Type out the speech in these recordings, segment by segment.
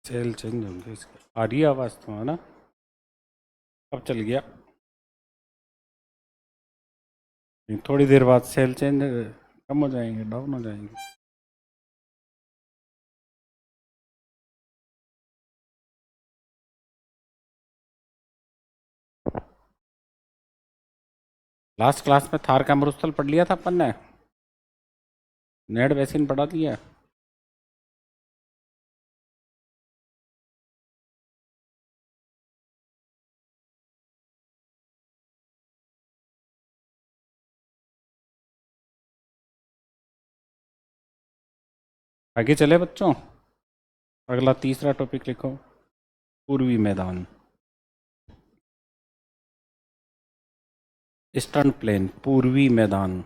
Cell change होंगे इसके। आ रही है आवाज़ तो है ना? अब चल गया। थोड़ी देर बाद सेल चेंज कम हो जाएंगे, डाउन हो जाएंगे। लास्ट क्लास में थार का मरुस्थल पढ़ लिया था अपन ने। नेड बेसिन पढ़ा दिया। आगे चले बच्चों। अगला तीसरा टॉपिक लिखो, पूर्वी मैदान। ईस्टर्न प्लेन, पूर्वी मैदान।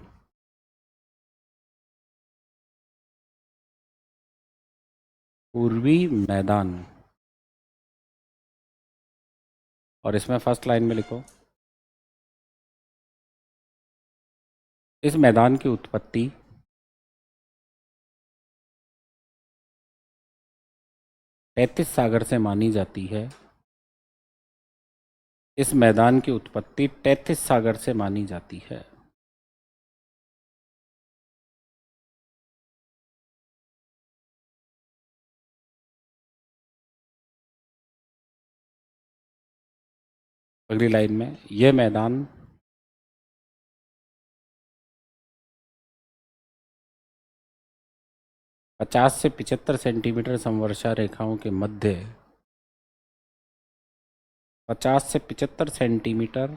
पूर्वी मैदान। और इसमें फर्स्ट लाइन में लिखो, इस मैदान की उत्पत्ति तैतीस सागर से मानी जाती है। इस मैदान की उत्पत्ति 33 सागर से मानी जाती है। अगली लाइन में, यह मैदान 50 से 75 सेंटीमीटर समवर्षा रेखाओं के मध्य 50 से 75 सेंटीमीटर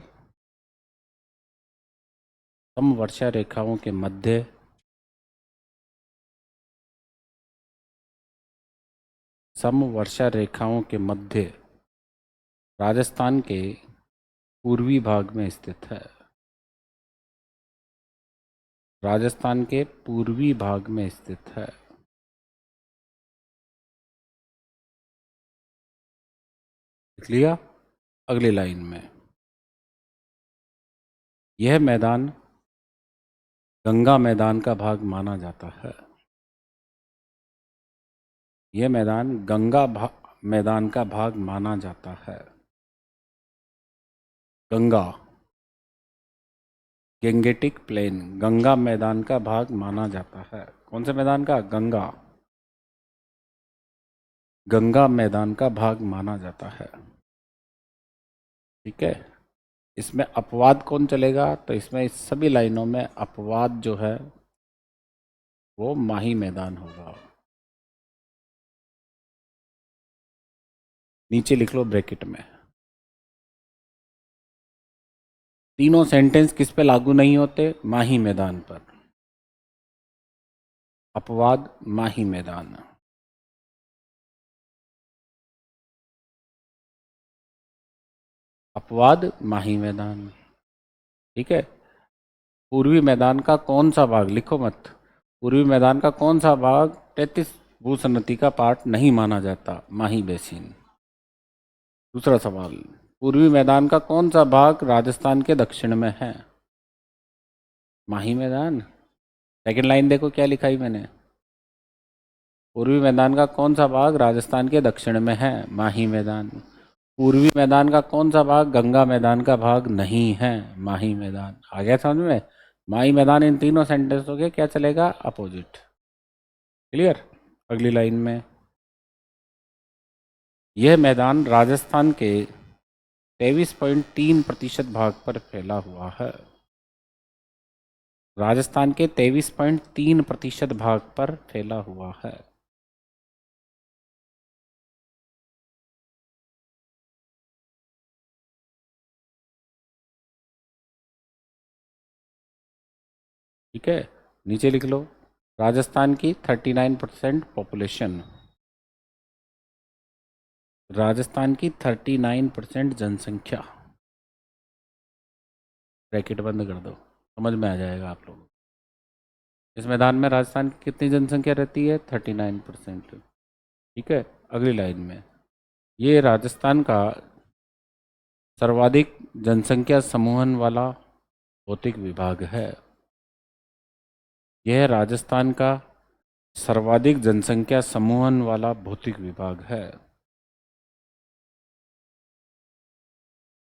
समवर्षा रेखाओं के मध्य समवर्षा रेखाओं के मध्य राजस्थान के पूर्वी भाग में स्थित है। राजस्थान के पूर्वी भाग में स्थित है। लिख लिया। अगली लाइन में, यह मैदान गंगा मैदान का भाग माना जाता है। यह मैदान मैदान का भाग माना जाता है। गंगा, गेंगेटिक प्लेन, गंगा मैदान का भाग माना जाता है। कौन से मैदान का? गंगा। गंगा मैदान का भाग माना जाता है। ठीक है। इसमें अपवाद कौन चलेगा? तो इसमें इस सभी लाइनों में अपवाद जो है वो माही मैदान होगा। नीचे लिख लो ब्रैकेट में। तीनों सेंटेंस किस पे लागू नहीं होते? माही मैदान पर। अपवाद माही मैदान। अपवाद माही मैदान। ठीक है। पूर्वी मैदान का कौन सा भाग, लिखो मत, पूर्वी मैदान का कौन सा भाग 33 भूसन्नति का पार्ट नहीं माना जाता? माही बेसिन। दूसरा सवाल, पूर्वी मैदान का कौन सा भाग राजस्थान के दक्षिण में है? माही मैदान। सेकंड लाइन देखो क्या लिखा है मैंने, पूर्वी मैदान का कौन सा भाग राजस्थान के दक्षिण में है? माही मैदान। पूर्वी मैदान का कौन सा भाग गंगा मैदान का भाग नहीं है? माही मैदान। आ गया समझ में? माही मैदान इन तीनों सेंटेंसों के क्या चलेगा? अपोजिट। क्लियर। अगली लाइन में, यह मैदान राजस्थान के 23.3% भाग पर फैला हुआ है। राजस्थान के 23.3% भाग पर फैला हुआ है। ठीक है। नीचे लिख लो, राजस्थान की 39% पॉपुलेशन, राजस्थान की 39% जनसंख्या, ब्रैकेट बंद कर दो, समझ में आ जाएगा आप लोगों को। इस मैदान में राजस्थान की कितनी जनसंख्या रहती है? 39%। ठीक है। अगली लाइन में, ये राजस्थान का सर्वाधिक जनसंख्या समूहन वाला भौतिक विभाग है। यह राजस्थान का सर्वाधिक जनसंख्या समूहन वाला भौतिक विभाग है।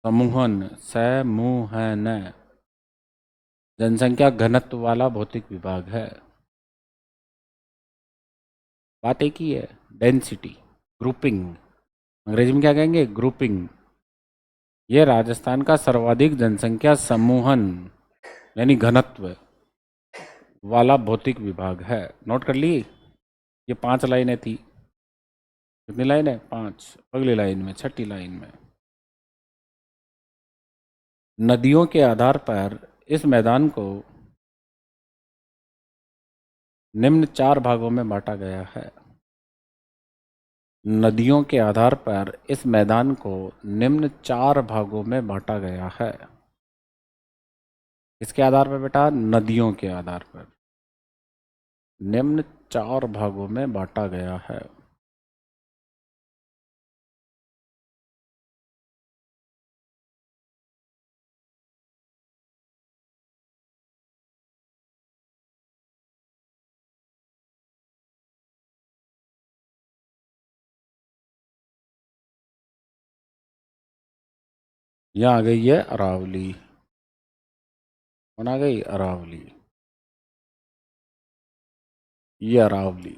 समूहन, समूहन, जनसंख्या घनत्व वाला भौतिक विभाग है। बात एक ही है, डेंसिटी, ग्रुपिंग, अंग्रेजी में क्या कहेंगे, ग्रुपिंग। ये राजस्थान का सर्वाधिक जनसंख्या समूहन यानी घनत्व वाला भौतिक विभाग है। नोट कर ली। ये 5 लाइनें थी। कितनी लाइन है, 5। अगली लाइन में, छठी लाइन में, नदियों के आधार पर इस मैदान को निम्न 4 भागों में बांटा गया है। नदियों के आधार पर इस मैदान को निम्न 4 भागों में बांटा गया है। किसके आधार पर बेटा, नदियों के आधार पर निम्न 4 भागों में बांटा गया है। यहाँ आ गई है अरावली। कौन आ गई, अरावली। ये अरावली।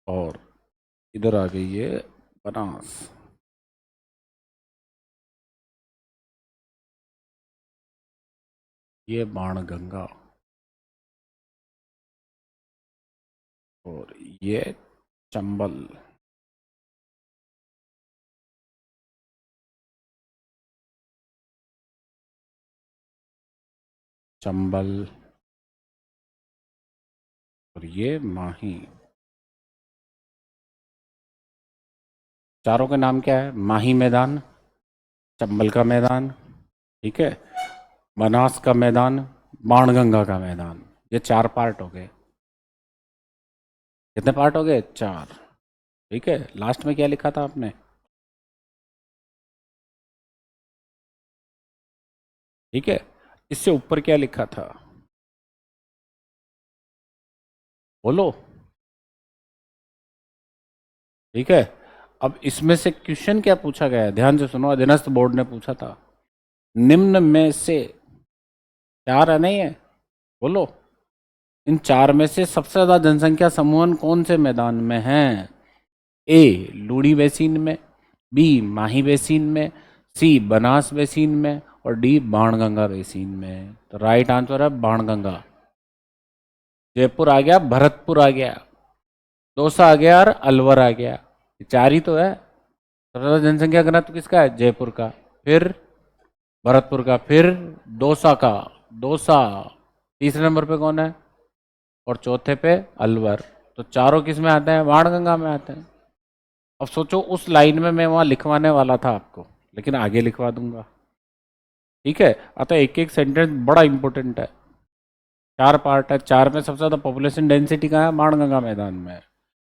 और इधर आ गई है बनास। ये बाणगंगा। और ये चंबल। चंबल। और ये माही। चारों के नाम क्या है, माही मैदान, चंबल का मैदान, ठीक है, बनास का मैदान, बाणगंगा का मैदान। ये 4 पार्ट हो गए। कितने पार्ट हो गए, 4। ठीक है, लास्ट में क्या लिखा था आपने, ठीक है, इससे ऊपर क्या लिखा था, बोलो। ठीक है, अब इसमें से क्वेश्चन क्या पूछा गया है, ध्यान से सुनो, अधीनस्थ बोर्ड ने पूछा था, निम्न में से 4 है, नहीं है, बोलो, इन 4 में से सबसे ज्यादा जनसंख्या समूहन कौन से मैदान में है। ए लूणी बेसिन में, बी माही बेसिन में, सी बनास बेसिन में, और डी बाणगंगा बेसिन में। तो राइट आंसर है बाणगंगा। जयपुर आ गया, भरतपुर आ गया, दौसा आ गया और अलवर आ गया। ये 4 ही तो है। सबसे ज्यादा जनसंख्या घनत्व किसका है, जयपुर का, फिर भरतपुर का, फिर दौसा का, दौसा तीसरे नंबर पे कौन है, और चौथे पे अलवर। तो चारों किस में आते हैं, बाणगंगा में आते हैं। अब सोचो, उस लाइन में मैं वहां लिखवाने वाला था आपको, लेकिन आगे लिखवा दूंगा। ठीक है, अतः एक एक सेंटेंस बड़ा इंपॉर्टेंट है। 4 पार्ट है, 4 में सबसे ज्यादा पॉपुलेशन डेंसिटी कहाँ है, बाणगंगा मैदान में है।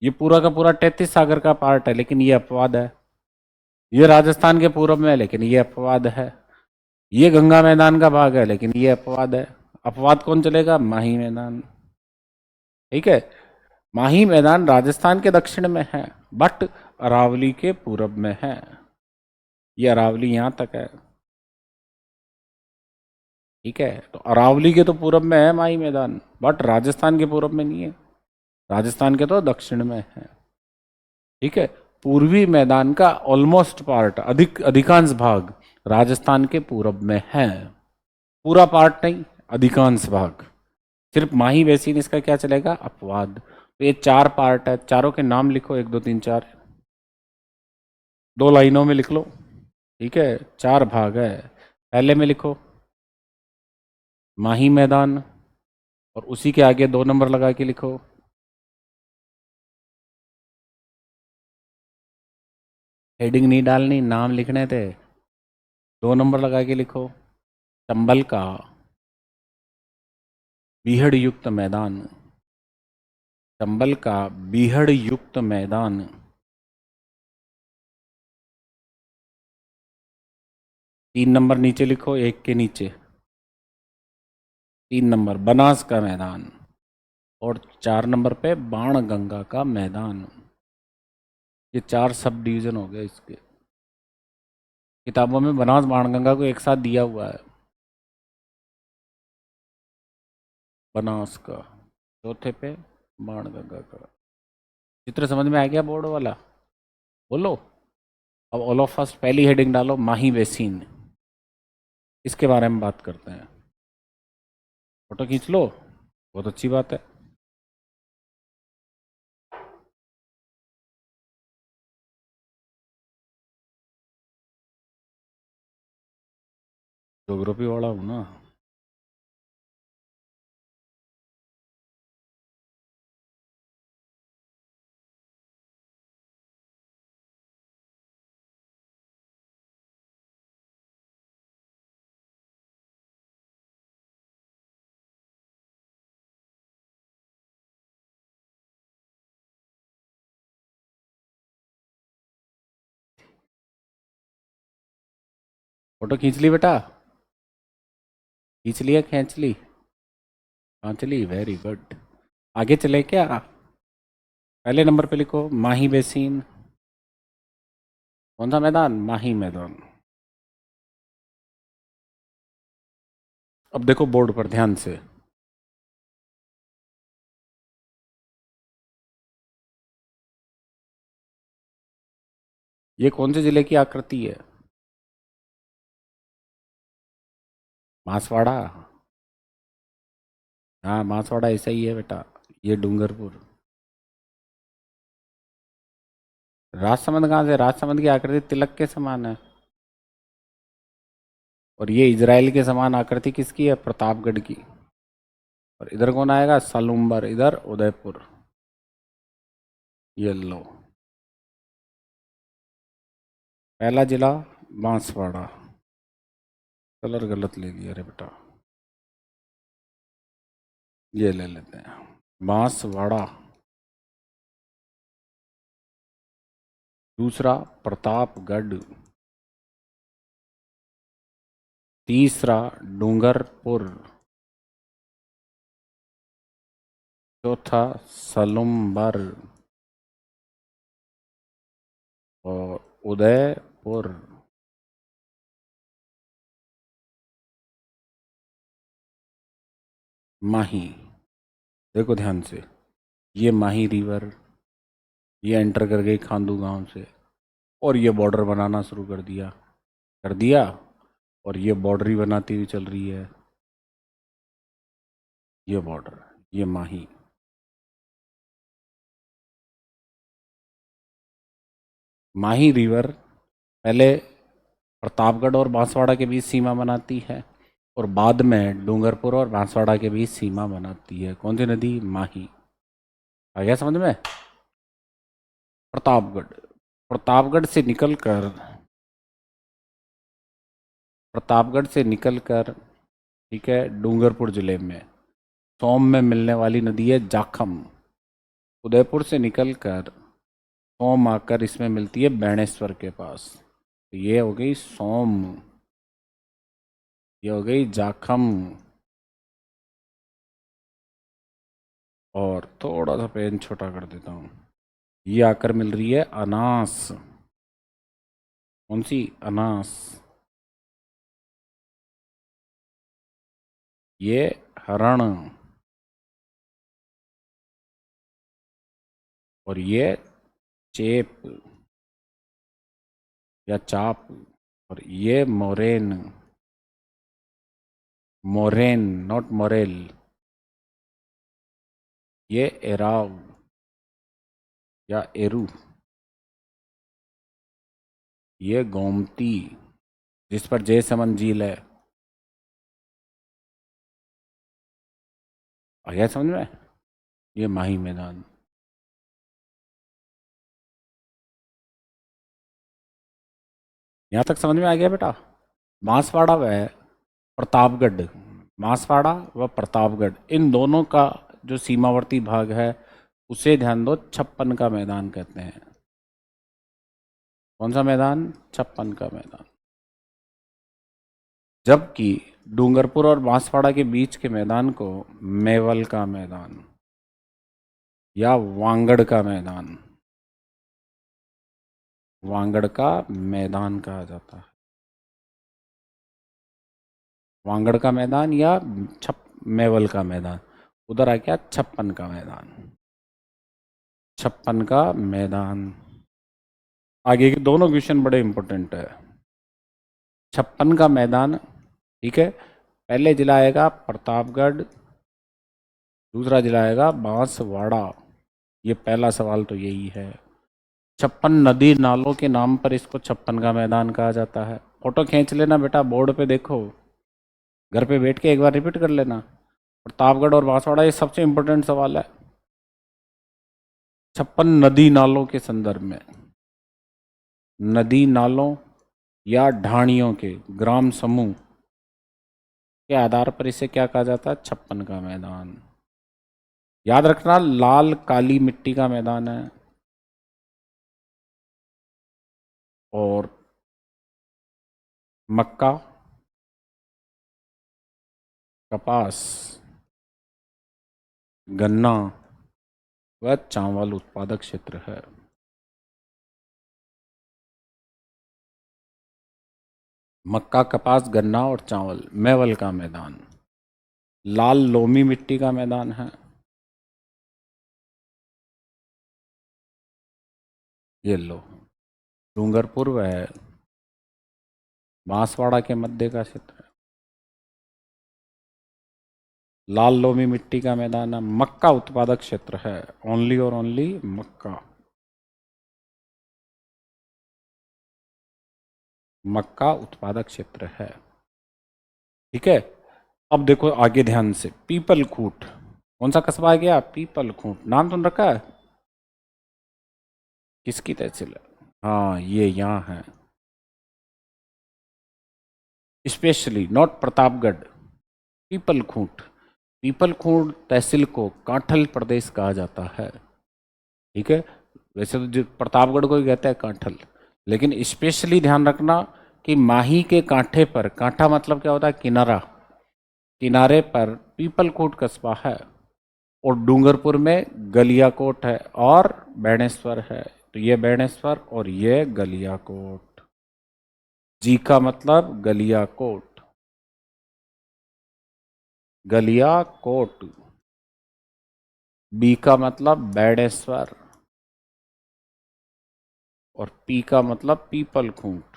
ये पूरा का पूरा 33 सागर का पार्ट है, लेकिन ये अपवाद है। ये राजस्थान के पूर्व में है, लेकिन ये अपवाद है। ये गंगा मैदान का भाग है, लेकिन ये अपवाद है। अपवाद कौन चलेगा, माही मैदान। ठीक है, माही मैदान राजस्थान के दक्षिण में है, बट अरावली के पूरब में है। ये अरावली यहां तक है। ठीक है, तो अरावली के तो पूरब में है माही मैदान, बट राजस्थान के पूरब में नहीं है, राजस्थान के तो दक्षिण में है। ठीक है, पूर्वी मैदान का ऑलमोस्ट पार्ट, अधिकांश भाग राजस्थान के पूरब में है। पूरा पार्ट नहीं, अधिकांश भाग। सिर्फ माही बेसिन इसका क्या चलेगा, अपवाद। तो ये 4 पार्ट है, चारों के नाम लिखो, 1 2 3 4, 2 लाइनों में लिख लो। ठीक है, 4 भाग है। पहले में लिखो माही मैदान, और उसी के आगे 2 नंबर लगा के लिखो हेडिंग नहीं डालनी, नाम लिखने थे। 2 नंबर लगा के लिखो चंबल का बीहड़ युक्त मैदान, चंबल का बीहड़ युक्त मैदान। 3 नंबर नीचे लिखो, एक के नीचे 3 नंबर बनास का मैदान, और 4 नंबर पे बाण गंगा का मैदान। ये 4 सब डिवीजन हो गए इसके। किताबों में बनास बाण गंगा को एक साथ दिया हुआ है। बनास का, चौथे पे बाण गंगा का। चित्र समझ में आ गया बोर्ड वाला? बोलो। अब ऑल ऑफ फर्स्ट पहली हेडिंग डालो, माही बेसिन। इसके बारे में बात करते हैं। फोटो खींच लो, बहुत अच्छी बात है। ज्योग्राफी वाला हूँ ना। फोटो खींच ली बेटा? खींच लिया, खींच ली, खींच ली, वेरी गुड। आगे चले क्या? पहले नंबर पे लिखो माही बेसिन। कौन सा मैदान? माही मैदान। अब देखो बोर्ड पर ध्यान से। ये कौन से जिले की आकृति है? बांसवाड़ा। हाँ, बांसवाड़ा ऐसा ही है बेटा। ये डूंगरपुर। राजसमंद कहाँ से? राजसमंद की आकृति तिलक के समान है। और ये इजराइल के समान आकृति किसकी है? प्रतापगढ़ की। और इधर कौन आएगा? सालुम्बर। इधर उदयपुर। ये लो, पहला जिला बांसवाड़ा। कलर गलत ले लिया रे बेटा। ये ले लेते हैं बांसवाड़ा। दूसरा प्रतापगढ़। तीसरा डूंगरपुर। चौथा सलुम्बर। और उदयपुर। माही। देखो ध्यान से, ये माही रिवर, ये एंटर कर गई खांदू गांव से, और ये बॉर्डर बनाना शुरू कर दिया। और ये बॉर्डर ही बनाती हुई चल रही है। ये बॉर्डर, ये माही। माही रिवर पहले प्रतापगढ़ और बांसवाड़ा के बीच सीमा बनाती है, और बाद में डूंगरपुर और बांसवाड़ा के बीच सीमा बनाती है। कौन सी नदी? माही। आ गया समझ में? प्रतापगढ़। प्रतापगढ़ से निकलकर, ठीक है, डूंगरपुर जिले में सोम में मिलने वाली नदी है जाखम। उदयपुर से निकलकर सोम आकर इसमें मिलती है बैणेश्वर के पास। तो ये हो गई सोम, ये हो गई जाखम। और थोड़ा सा पेन छोटा कर देता हूँ। ये आकर मिल रही है अनास। कौन सी? अनास। ये हरण। और ये चेप या चाप। और ये मोरेन। Moraine, not Morel. ये एराव या एरू। ये गोमती, जिस पर जयसमंद झील है। आ गया समझ में? ये माही मैदान। यहाँ तक समझ में आ गया बेटा? बांसवाड़ा व प्रतापगढ़, बांसवाड़ा व प्रतापगढ़, इन दोनों का जो सीमावर्ती भाग है उसे ध्यान दो, 56 का मैदान कहते हैं। कौन सा मैदान? 56 का मैदान। जबकि डूंगरपुर और बांसवाड़ा के बीच के मैदान को मेवल का मैदान या वांगड़ का मैदान, वांगड़ का मैदान कहा जाता है। वांगड़ का मैदान या मेवल का मैदान, उधर आ गया छप्पन का मैदान, छप्पन का मैदान। आगे के दोनों क्वेश्चन बड़े इंपॉर्टेंट है। छप्पन का मैदान, ठीक है, पहले जिला आएगा प्रतापगढ़, दूसरा जिला आएगा बांसवाड़ा। ये पहला सवाल तो यही है। छप्पन नदी नालों के नाम पर इसको छप्पन का मैदान कहा जाता है। फोटो खींच लेना बेटा, बोर्ड पे देखो, घर पे बैठ के एक बार रिपीट कर लेना। प्रतापगढ़ और बांसवाड़ा ये सबसे इंपॉर्टेंट सवाल है। छप्पन नदी नालों के संदर्भ में, नदी नालों या ढाणियों के ग्राम समूह के आधार पर इसे क्या कहा जाता है? छप्पन का मैदान। याद रखना, लाल काली मिट्टी का मैदान है और मक्का, कपास, गन्ना व चावल उत्पादक क्षेत्र है। मक्का, कपास, गन्ना और चावल, मेवल का मैदान। लाल लोमी मिट्टी का मैदान है, ये लो, डूंगरपुर व बांसवाड़ा के मध्य का क्षेत्र है। लाल लोमी मिट्टी का मैदान है, मक्का उत्पादक क्षेत्र है, ओनली और ओनली मक्का, मक्का उत्पादक क्षेत्र है। ठीक है, अब देखो आगे ध्यान से, पीपल खूंट कौन सा कस्बा आ गया? पीपल खूंट, नाम सुन रखा है? किसकी तहसील है? हाँ, ये यहाँ है। Specially not Pratapgarh, Peepal Khunt. पीपल खूंट तहसील को कांठल प्रदेश कहा जाता है। ठीक है, वैसे तो जो प्रतापगढ़ को ही कहते हैं कांठल, लेकिन स्पेशली ध्यान रखना कि माही के कांठे पर, कांठा मतलब क्या होता है? किनारा, किनारे पर पीपलकोट कस्बा है और डूंगरपुर में गलियाकोट है और बेणेश्वर है। तो ये बेणेश्वर और ये गलियाकोट। जी का मतलब गलियाकोट, गलियाकोट। बी का मतलब बेणेश्वर और पी का मतलब पीपल खूंट।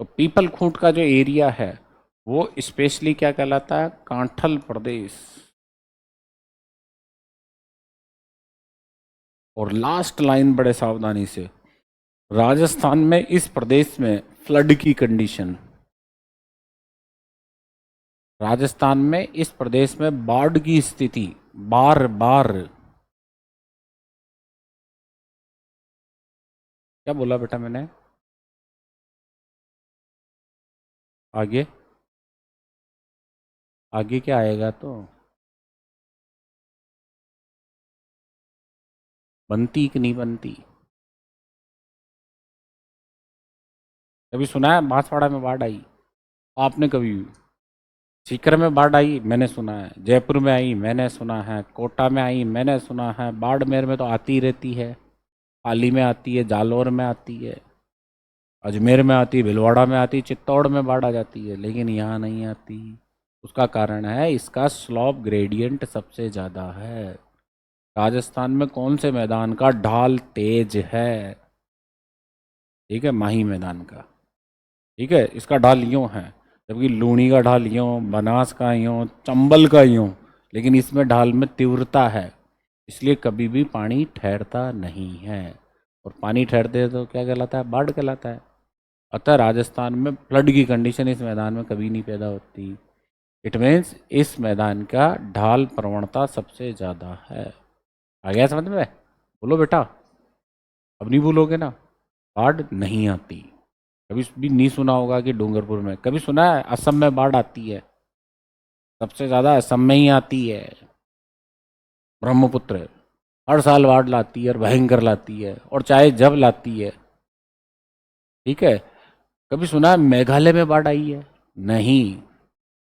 तो पीपल खूंट का जो एरिया है वो स्पेशली क्या कहलाता है? कांठल प्रदेश। और लास्ट लाइन बड़े सावधानी से, राजस्थान में इस प्रदेश में फ्लड की कंडीशन, राजस्थान में इस प्रदेश में बाढ़ की स्थिति बार बार, क्या बोला बेटा मैंने? आगे, आगे क्या आएगा? तो बनती कि नहीं बनती? कभी सुना है बांसवाड़ा में बाढ़ आई? आपने कभी? सीकर में बाढ़ आई मैंने सुना है, जयपुर में आई मैंने सुना है, कोटा में आई मैंने सुना है। बाड़मेर में तो आती रहती है, पाली में आती है, जालौर में आती है, अजमेर में आती है, भीलवाड़ा में आती है, चित्तौड़ में बाढ़ आ जाती है, लेकिन यहाँ नहीं आती। उसका कारण है इसका स्लॉप ग्रेडियंट सबसे ज़्यादा है। राजस्थान में कौन से मैदान का ढाल तेज है? ठीक है, माही मैदान का। ठीक है, इसका ढाल यूँ है, जबकि लूणी का ढाल यूँ, बनास का यूँ, चंबल का यूँ, लेकिन इसमें ढाल में तीव्रता है, इसलिए कभी भी पानी ठहरता नहीं है। और पानी ठहरते है तो क्या कहलाता है? बाढ़ कहलाता है। अतः राजस्थान में फ्लड की कंडीशन इस मैदान में कभी नहीं पैदा होती। इट मीन्स इस मैदान का ढाल प्रवणता सबसे ज़्यादा है। आ गया समझ में? बोलो बेटा, अब नहीं भूलोगे ना? बाढ़ नहीं आती। कभी भी नहीं सुना होगा कि डूंगरपुर में, कभी सुना है असम में बाढ़ आती है? सबसे ज़्यादा असम में ही आती है। ब्रह्मपुत्र हर साल बाढ़ लाती है और भयंकर लाती है, और चाहे जब लाती है। ठीक है, कभी सुना है मेघालय में बाढ़ आई है? नहीं।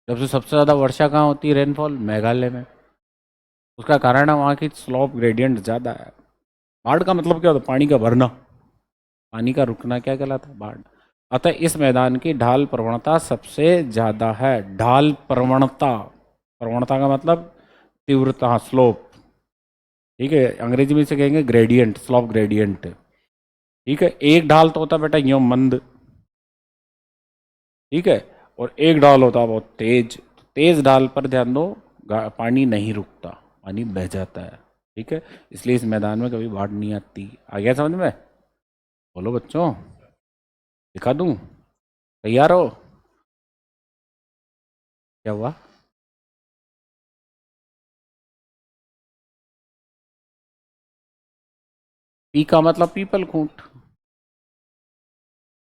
सबसे सबसे ज्यादा वर्षा कहाँ होती है, रेनफॉल? मेघालय में। उसका कारण है वहाँ की स्लोप ग्रेडियंट ज्यादा है। बाढ़ का मतलब क्या होता है? पानी का भरना, पानी का रुकना, क्या कहलाता है? बाढ़। अतः इस मैदान की ढाल प्रवणता सबसे ज्यादा है। ढाल प्रवणता, प्रवणता का मतलब तीव्रता, स्लोप। ठीक है, अंग्रेजी में इसे कहेंगे ग्रेडियंट, स्लोप ग्रेडियंट। ठीक है, एक ढाल तो होता है बेटा यो मंद, ठीक है, और एक ढाल होता है बहुत तेज। तेज ढाल पर ध्यान दो, पानी नहीं रुकता, पानी बह जाता है। ठीक है, इसलिए इस मैदान में कभी बाढ़ नहीं आती। आ गया समझ में? बोलो बच्चों, दिखा दूं? तैयार हो? क्या हुआ? पी का मतलब पीपल खूंट।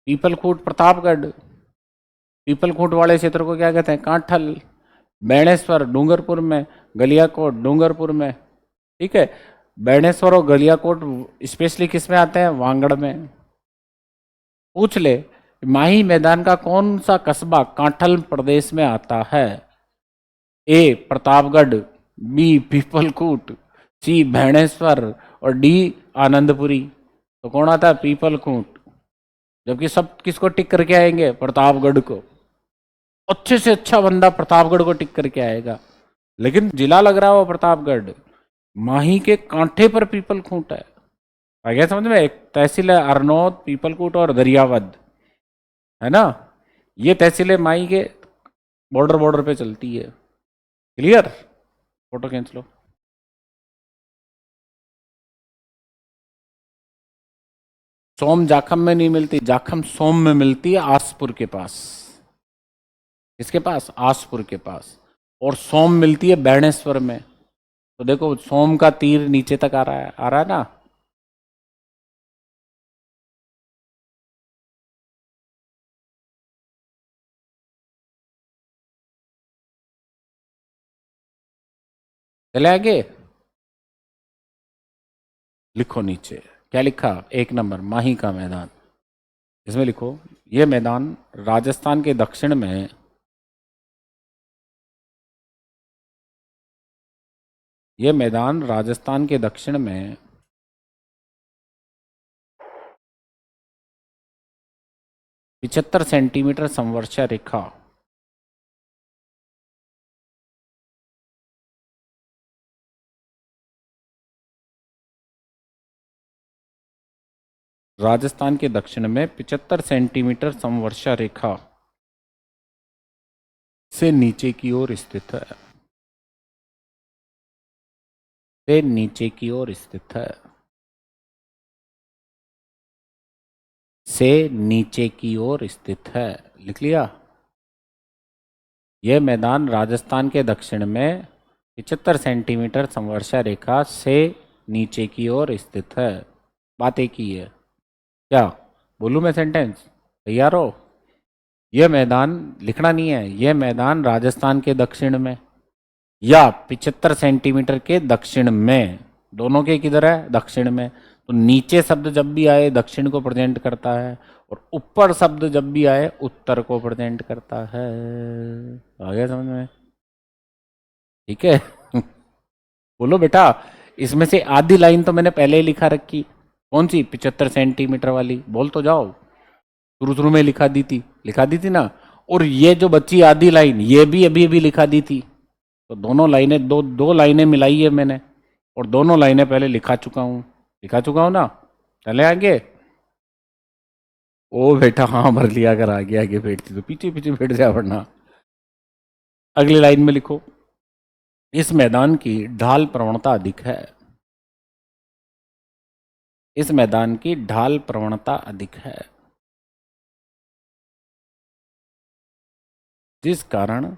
पीपल खूंट प्रतापगढ़। पीपल खूंट वाले क्षेत्र को क्या कहते हैं? कांठल। बेणेश्वर डूंगरपुर में, गलियाकोट डूंगरपुर में। ठीक है, बेणेश्वर और गलियाकोट स्पेशली किस में आते हैं? वांगड़ में। पूछ ले, माही मैदान का कौन सा कस्बा कांठल प्रदेश में आता है? ए प्रतापगढ़, बी पीपलकूट, सी भैणेश्वर और डी आनंदपुरी। तो कौन आता है? पीपलकूट। जबकि सब किसको टिक करके आएंगे? प्रतापगढ़ को। अच्छे से अच्छा बंदा प्रतापगढ़ को टिक करके आएगा, लेकिन जिला लग रहा है वो प्रतापगढ़, माही के कांठे पर पीपलकूट है। आ गया समझ में? एक तहसील है अरनौद, पीपलकूट और दरियावद, है ना? ये तहसीलें माही के बॉर्डर बॉर्डर पे चलती है। क्लियर? फोटो खींच लो। सोम जाखम में नहीं मिलती, जाखम सोम में मिलती है, आसपुर के पास। किसके पास? आसपुर के पास। और सोम मिलती है बैणेश्वर में। तो देखो सोम का तीर नीचे तक आ रहा है, आ रहा है ना? चले आगे, लिखो नीचे। क्या लिखा? एक नंबर, माही का मैदान। इसमें लिखो, ये मैदान राजस्थान के दक्षिण में, ये मैदान राजस्थान के दक्षिण में 75 सेंटीमीटर संवर्षा रेखा राजस्थान के दक्षिण में 75 सेंटीमीटर संवर्षा रेखा से नीचे की ओर स्थित है, से नीचे की ओर स्थित है, से नीचे की ओर स्थित है। लिख लिया? यह मैदान राजस्थान के दक्षिण में 75 सेंटीमीटर संवर्षा रेखा से नीचे की ओर स्थित है। बात एक ही है। क्या बोलूं मैं सेंटेंस? तैयार हो? यह मैदान, लिखना नहीं है, यह मैदान राजस्थान के दक्षिण में या 75 सेंटीमीटर के दक्षिण में, दोनों के किधर है? दक्षिण में। तो नीचे शब्द जब भी आए दक्षिण को प्रेजेंट करता है, और ऊपर शब्द जब भी आए उत्तर को प्रेजेंट करता है। आ गया समझ में? ठीक है। बोलो बेटा, इसमें से आधी लाइन तो मैंने पहले ही लिखा रखी। कौन सी? 75 सेंटीमीटर वाली। बोल तो जाओ। शुरू शुरू में लिखा दी थी, लिखा दी थी ना। और ये जो बच्ची आधी लाइन, ये भी अभी अभी लिखा दी थी। तो दोनों लाइनें, दो दो लाइनें मिलाई है मैंने, और दोनों लाइनें पहले लिखा चुका हूं। लिखा चुका हूं ना? चले आगे। ओ बेटा हाँ, भर लिया। अगर आगे आगे बैठती तो पीछे पीछे बैठ जा, वरना। अगली लाइन में लिखो, इस मैदान की ढाल प्रवणता अधिक है। इस मैदान की ढाल प्रवणता अधिक है, जिस कारण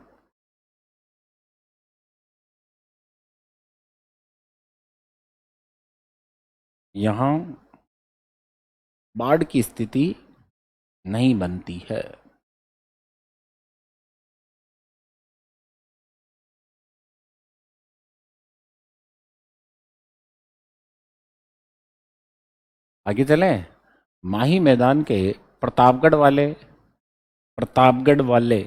यहां बाढ़ की स्थिति नहीं बनती है। आगे चलें। माही मैदान के प्रतापगढ़ वाले प्रतापगढ़ वाले,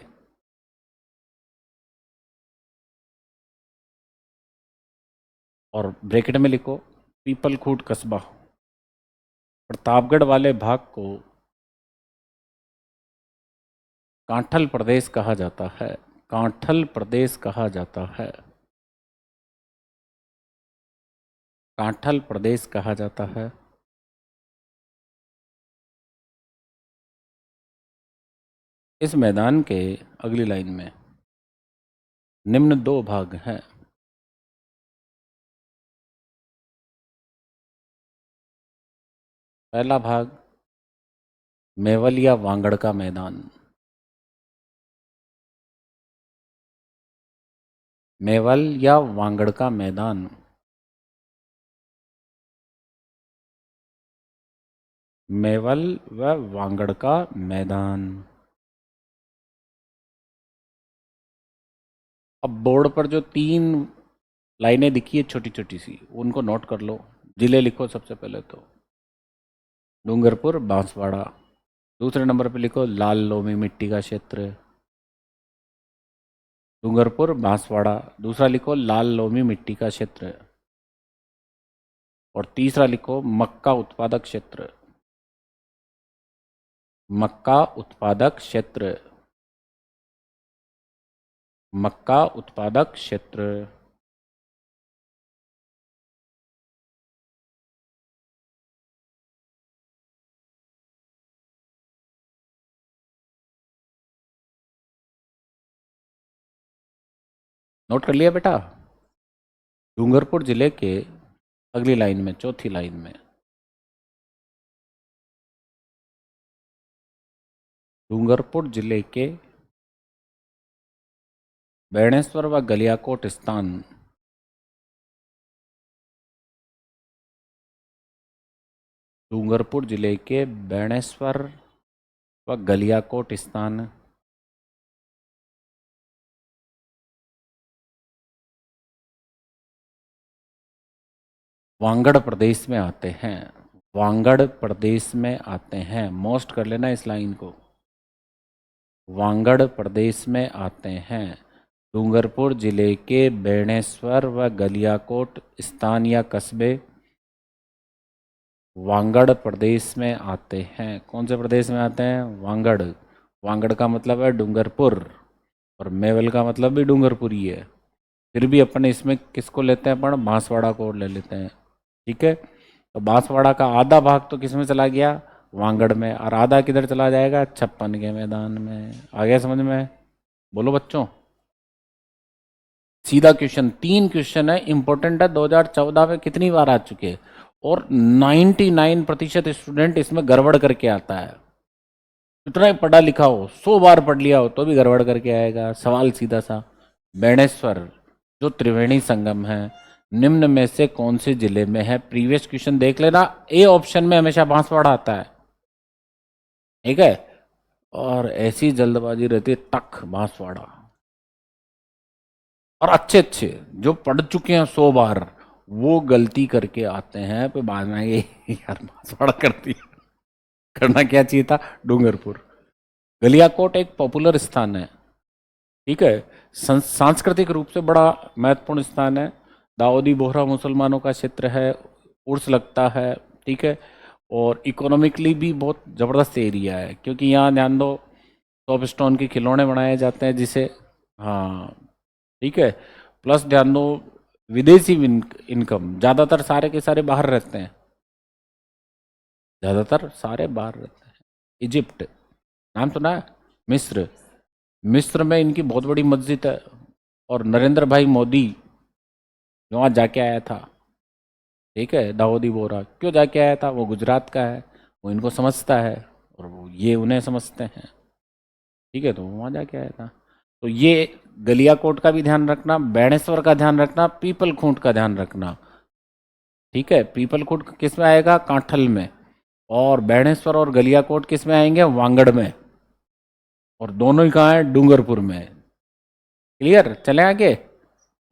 और ब्रैकेट में लिखो पीपलखूट कस्बा। प्रतापगढ़ वाले भाग को कांठल प्रदेश कहा जाता है। कांठल प्रदेश कहा जाता है। कांठल प्रदेश कहा जाता है। इस मैदान के अगली लाइन में निम्न दो भाग हैं। पहला भाग मेवल या वांगड़ का मैदान। मेवल या वांगड़ का मैदान। मेवल व वांगड़ का मैदान। अब बोर्ड पर जो 3 लाइनें दिखी है छोटी छोटी सी, उनको नोट कर लो। जिले लिखो सबसे पहले तो डूंगरपुर बांसवाड़ा। दूसरे नंबर पे लिखो लाल लोमी मिट्टी का क्षेत्र, डूंगरपुर बांसवाड़ा। दूसरा लिखो लाल लोमी मिट्टी का क्षेत्र। और तीसरा लिखो मक्का उत्पादक क्षेत्र। मक्का उत्पादक क्षेत्र। मक्का उत्पादक क्षेत्र। नोट कर लिया बेटा? डूंगरपुर जिले के अगली लाइन में, चौथी लाइन में, डूंगरपुर जिले के बेणेश्वर व गलियाकोट स्थान। डूंगरपुर जिले के बेणेश्वर व गलियाकोट स्थान वांगड़ प्रदेश में आते हैं। वांगड़ प्रदेश में आते हैं। मोस्ट कर लेना इस लाइन को। वांगड़ प्रदेश में आते हैं। डूंगरपुर जिले के बेणेश्वर व गलियाकोट स्थान या कस्बे वांगड़ प्रदेश में आते हैं। कौन से प्रदेश में आते हैं? वांगड़। वांगड़ का मतलब है डूंगरपुर, और मेवल का मतलब भी डूंगरपुर ही है। फिर भी अपन इसमें किसको लेते हैं? अपन बांसवाड़ा को ले लेते हैं। ठीक है, तो बांसवाड़ा का आधा भाग तो किस में चला गया? वांगड़ में। और आधा किधर चला जाएगा? छप्पन के मैदान में। आ गया समझ में? बोलो बच्चों। सीधा क्वेश्चन, 3 क्वेश्चन है, इंपॉर्टेंट है, 2014 में कितनी बार आ चुके हैं, और 99% स्टूडेंट इसमें गड़बड़ करके आता है। इतना ही पढ़ा लिखा हो, 100 बार पढ़ लिया हो तो भी गड़बड़ करके आएगा। सवाल सीधा सा, बेणेश्वर जो त्रिवेणी संगम है, निम्न में से कौन से जिले में है? प्रीवियस क्वेश्चन देख लेना, ए ऑप्शन में हमेशा बांसवाड़ा आता है। ठीक है, और ऐसी जल्दबाजी रहती है, तक बांसवाड़ा। और अच्छे अच्छे जो पढ़ चुके हैं 100 बार, वो गलती करके आते हैं, फिर बाद में ये यार बांसवाड़ा कर दिया। करना क्या चाहिए था? डूंगरपुर। गलियाकोट एक पॉपुलर स्थान है। ठीक है, सांस्कृतिक रूप से बड़ा महत्वपूर्ण स्थान है। दाऊदी बोहरा मुसलमानों का क्षेत्र है, उर्स लगता है। ठीक है, और इकोनॉमिकली भी बहुत ज़बरदस्त एरिया है, क्योंकि यहाँ ध्यान दो, सॉफ्ट स्टोन के खिलौने बनाए जाते हैं जिसे, हाँ ठीक है, प्लस ध्यान दो विदेशी इनकम, ज़्यादातर सारे के सारे बाहर रहते हैं। ज़्यादातर सारे बाहर रहते हैं। इजिप्ट नाम सुना है? मिस्र। मिस्र में इनकी बहुत बड़ी मस्जिद है, और नरेंद्र भाई मोदी जो वहाँ जाके आया था, ठीक है, दाऊदी बोहरा क्यों जाके आया था? वो गुजरात का है, वो इनको समझता है, और वो ये उन्हें समझते हैं। ठीक है, तो वहाँ जाके आया था। तो ये गलियाकोट का भी ध्यान रखना, बेणेश्वर का ध्यान रखना, पीपलखूंट का ध्यान रखना। ठीक है, पीपलखूंट किस में आएगा? कांठल में। और बेणेश्वर और गलियाकोट किस में आएंगे? वांगड़ में। और दोनों ही कहाँ है? डूंगरपुर में। क्लियर? चले आगे,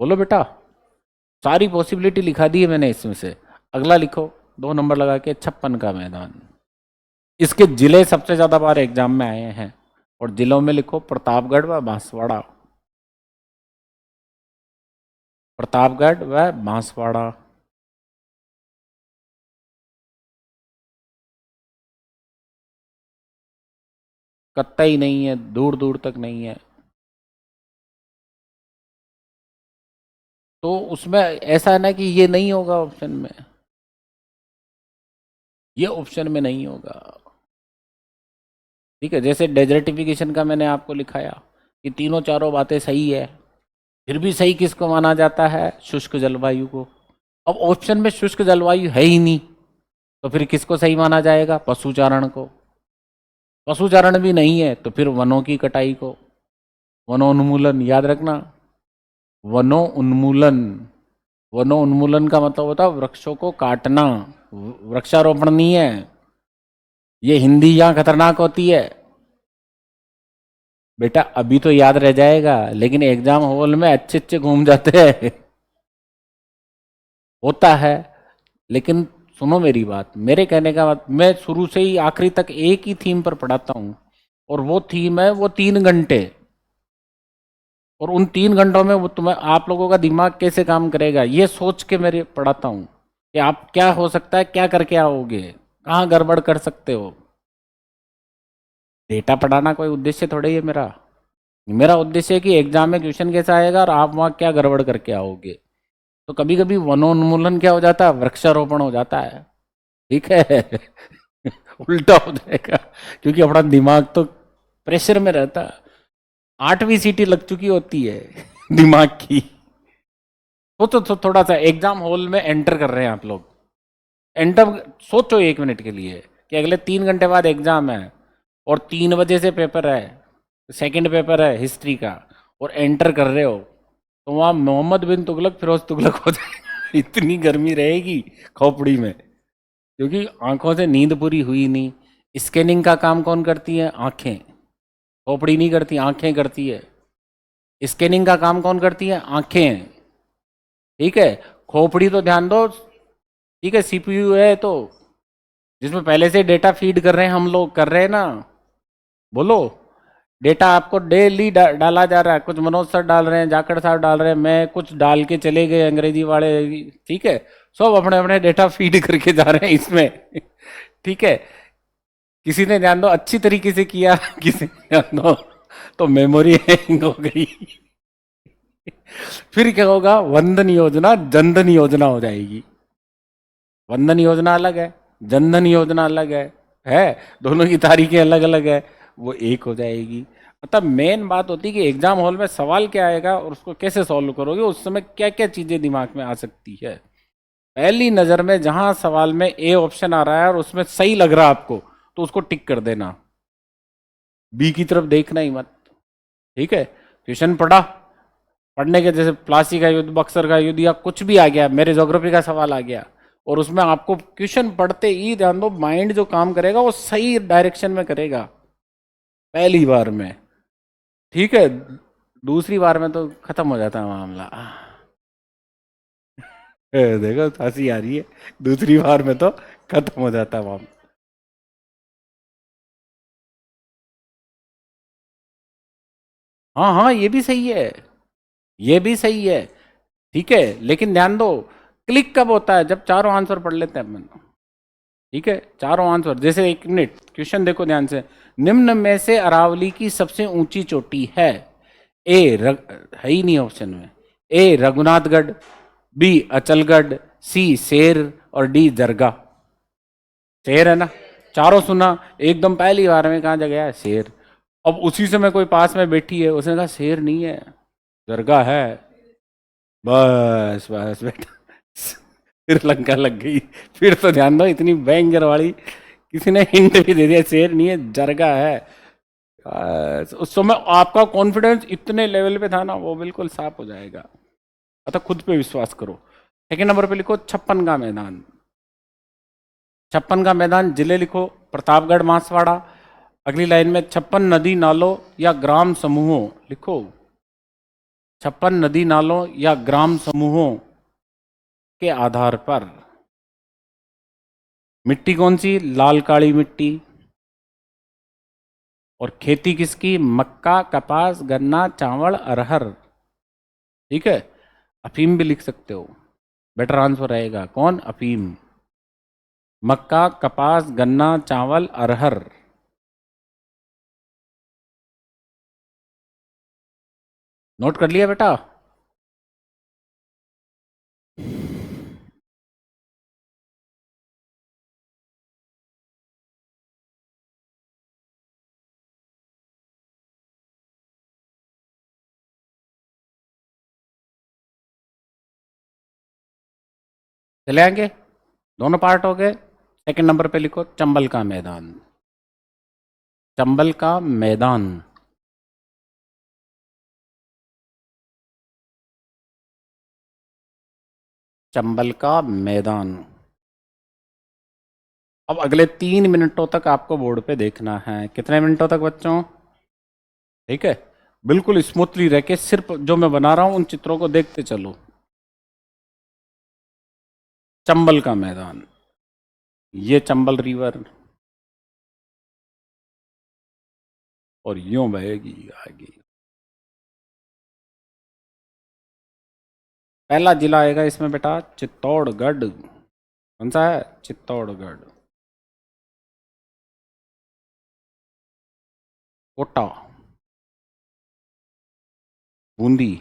बोलो बेटा। सारी पॉसिबिलिटी लिखा दी है मैंने इसमें से। अगला लिखो 2 नंबर लगा के, छप्पन का मैदान। इसके जिले सबसे ज्यादा बार एग्जाम में आए हैं, और जिलों में लिखो प्रतापगढ़ व बांसवाड़ा। प्रतापगढ़ व बांसवाड़ा। कतई नहीं है, दूर दूर तक नहीं है। तो उसमें ऐसा है ना कि ये नहीं होगा ऑप्शन में, ये ऑप्शन में नहीं होगा। ठीक है, जैसे डेजर्टिफिकेशन का मैंने आपको लिखाया कि तीनों चारों बातें सही है, फिर भी सही किसको माना जाता है? शुष्क जलवायु को। अब ऑप्शन में शुष्क जलवायु है ही नहीं, तो फिर किसको सही माना जाएगा? पशुचारण को। पशुचारण भी नहीं है तो फिर वनों की कटाई को। वनोन्मूलन याद रखना, वनोन्मूलन। वनोन्मूलन का मतलब होता है वृक्षों को काटना, वृक्षारोपण नहीं है। ये हिंदी यहाँ खतरनाक होती है बेटा, अभी तो याद रह जाएगा लेकिन एग्जाम हॉल में अच्छे अच्छे घूम जाते हैं। होता है, लेकिन सुनो मेरी बात, मेरे कहने का बात, मैं शुरू से ही आखिरी तक एक ही थीम पर पढ़ाता हूँ, और वो थीम है वो 3 घंटे। और उन 3 घंटों में वो तुम्हें, आप लोगों का दिमाग कैसे काम करेगा ये सोच के मेरे पढ़ाता हूँ कि आप क्या हो सकता है, क्या करके आओगे, कहाँ गड़बड़ कर सकते हो। डेटा पढ़ाना कोई उद्देश्य थोड़ा ही है मेरा। मेरा उद्देश्य है कि एग्जाम में क्वेश्चन कैसा आएगा और आप वहाँ क्या गड़बड़ करके आओगे। तो कभी कभी वनोन्मूलन क्या हो जाता है? वृक्षारोपण हो जाता है। ठीक है। उल्टा हो जाएगा, क्योंकि अपना दिमाग तो प्रेशर में रहता है। 8वीं सीटी लग चुकी होती है दिमाग की। तो थोड़ा सा एग्जाम हॉल में एंटर कर रहे हैं आप लोग, एंटर सोचो 1 मिनट के लिए कि अगले 3 घंटे बाद एग्जाम है और 3 बजे से पेपर है, सेकंड पेपर है हिस्ट्री का, और एंटर कर रहे हो, तो वहाँ मोहम्मद बिन तुगलक फिरोज तुगलक हो जाएगा। इतनी गर्मी रहेगी खोपड़ी में, क्योंकि आंखों से नींद पूरी हुई नहीं। स्कैनिंग का काम कौन करती है? आंखें। खोपड़ी नहीं करती, आंखें करती है। स्कैनिंग का काम कौन करती है? आंखें। ठीक है, खोपड़ी तो ध्यान दो, ठीक है, सीपीयू है तो, जिसमें पहले से डेटा फीड कर रहे हैं, हम लोग कर रहे हैं ना। बोलो, डेटा आपको डेली डाला जा रहा है, कुछ मनोज सर डाल रहे हैं, जाखड़ साहब डाल रहे हैं, मैं कुछ डाल के चले गए अंग्रेजी वाले। ठीक है, सब अपने अपने डेटा फीड करके जा रहे हैं इसमें। ठीक है, किसी ने ध्यान दो अच्छी तरीके से किया, किसी ने ध्यान दो तो मेमोरी हैंग हो गई। फिर क्या होगा? वंदन योजना जनधन योजना हो जाएगी। वंदन योजना अलग है, जनधन योजना अलग है दोनों की तारीखें अलग अलग है, वो एक हो जाएगी। मतलब मेन बात होती है कि एग्जाम हॉल में सवाल क्या आएगा और उसको कैसे सॉल्व करोगे, उस समय क्या क्या चीजें दिमाग में आ सकती है। पहली नजर में जहां सवाल में ए ऑप्शन आ रहा है और उसमें सही लग रहा है आपको, तो उसको टिक कर देना, बी की तरफ देखना ही मत। ठीक है, क्वेश्चन पढ़ा, पढ़ने के जैसे प्लासी का युद्ध, बक्सर का युद्ध, या कुछ भी आ गया, मेरे ज्योग्राफी का सवाल आ गया, और उसमें आपको क्वेश्चन पढ़ते ही ध्यान दो, माइंड जो काम करेगा वो सही डायरेक्शन में करेगा पहली बार में। ठीक है, दूसरी बार में तो खत्म हो जाता है मामला। देखो हंसी आ रही है, दूसरी बार में तो खत्म हो जाता है मामला। हाँ हाँ, ये भी सही है, ये भी सही है। ठीक है, लेकिन ध्यान दो, क्लिक कब होता है? जब चारों आंसर पढ़ लेते हैं अपन। ठीक है, चारों आंसर, जैसे 1 मिनट क्वेश्चन देखो ध्यान से, निम्न में से अरावली की सबसे ऊंची चोटी है? है ही नहीं ऑप्शन में। ए रघुनाथगढ़, बी अचलगढ़, सी शेर, और डी दरगाह। शेर है ना, चारों सुना, एकदम पहली बार में कहा जगह है शेर। अब उसी समय कोई पास में बैठी है, उसने कहा शेर नहीं है, दरगाह है। बस बस बेटा, फिर लंका लग गई। फिर तो ध्यान दो, इतनी भयंकर वाली, किसी ने हिंट भी दे दिया, शेर नहीं है दरगाह है। उस समय आपका कॉन्फिडेंस इतने लेवल पे था ना, वो बिल्कुल साफ हो जाएगा। अतः खुद पे विश्वास करो। सेकंड नंबर पे लिखो 56 का मैदान। 56 का मैदान जिले लिखो प्रतापगढ़ बांसवाड़ा। अगली लाइन में 56 नदी नालों या ग्राम समूहों लिखो। 56 नदी नालों या ग्राम समूहों के आधार पर मिट्टी कौन सी? लाल काली मिट्टी। और खेती किसकी? मक्का, कपास, गन्ना, चावल, अरहर। ठीक है, अफीम भी लिख सकते हो, बेटर आंसर रहेगा कौन? अफीम। मक्का, कपास, गन्ना, चावल, अरहर। नोट कर लिया बेटा? चले आएंगे, दोनों पार्ट हो गए। सेकंड नंबर पे लिखो चंबल का मैदान। चंबल का मैदान। चंबल का मैदान। अब अगले 3 मिनटों तक आपको बोर्ड पे देखना है। कितने मिनटों तक बच्चों? ठीक है, बिल्कुल स्मूथली रह के सिर्फ जो मैं बना रहा हूं उन चित्रों को देखते चलो। चंबल का मैदान, ये चंबल रिवर, और यूं बहेगी आगे। पहला जिला आएगा इसमें बेटा चित्तौड़गढ़। कौन सा है? चित्तौड़गढ़। कोटा, बूंदी,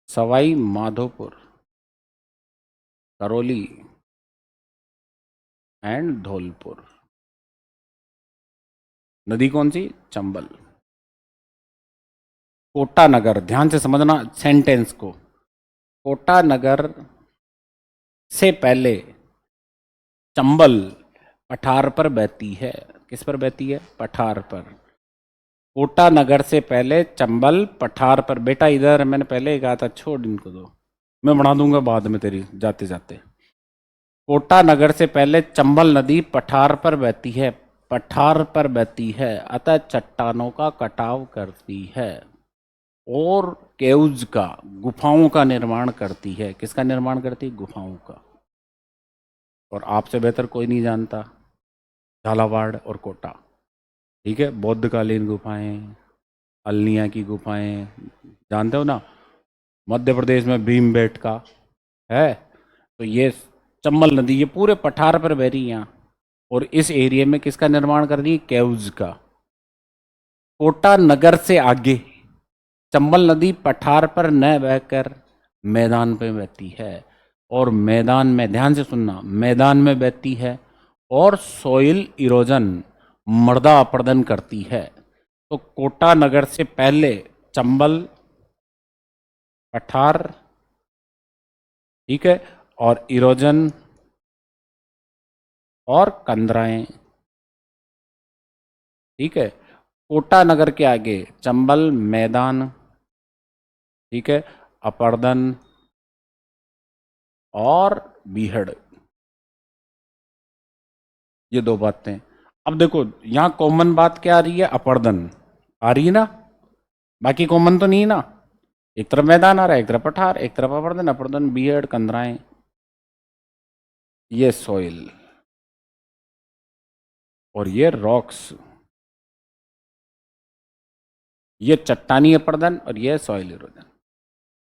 सवाई माधोपुर, करौली एंड धौलपुर। नदी कौन सी? चंबल। कोटा नगर, ध्यान से समझना सेंटेंस को। कोटा नगर से पहले चंबल पठार पर बहती है। किस पर बहती है? पठार पर। कोटा नगर से पहले चंबल पठार पर। बेटा इधर मैंने पहले ही कहा था, छोड़ इनको दो, मैं बना दूंगा बाद में तेरी जाते जाते। कोटा नगर से पहले चंबल नदी पठार पर बहती है। पठार पर बहती है, अतः चट्टानों का कटाव करती है और केव्स का, गुफाओं का निर्माण करती है। किसका निर्माण करती है? गुफाओं का। और आपसे बेहतर कोई नहीं जानता झालावाड़ और कोटा। ठीक है, बौद्धकालीन गुफाएं, अलनिया की गुफाएं, जानते हो ना? मध्य प्रदेश में भीमबेटका है। तो ये चंबल नदी ये पूरे पठार पर बह रही है यहाँ, और इस एरिया में किसका निर्माण कर रही है? केव्स का। कोटा नगर से आगे चंबल नदी पठार पर न बहकर मैदान पे बहती है, और मैदान में, ध्यान से सुनना, मैदान में बहती है और सॉइल इरोजन, मृदा अपरदन करती है। तो कोटा नगर से पहले चंबल पठार, ठीक है, और इरोजन और कंदराएं। ठीक है, कोटा नगर के आगे चंबल मैदान, ठीक है, अपरदन और बीहड़। ये दो बातें। अब देखो यहां कॉमन बात क्या आ रही है? अपरदन आ रही है ना, बाकी कॉमन तो नहीं ना। एक तरफ मैदान आ रहा है, एक तरफ पठार, एक तरफ अपरदन, अपरदन बीहड़ कंदराएं। ये सॉइल और ये रॉक्स, ये चट्टानी अपरदन और ये सॉइल इरोजन।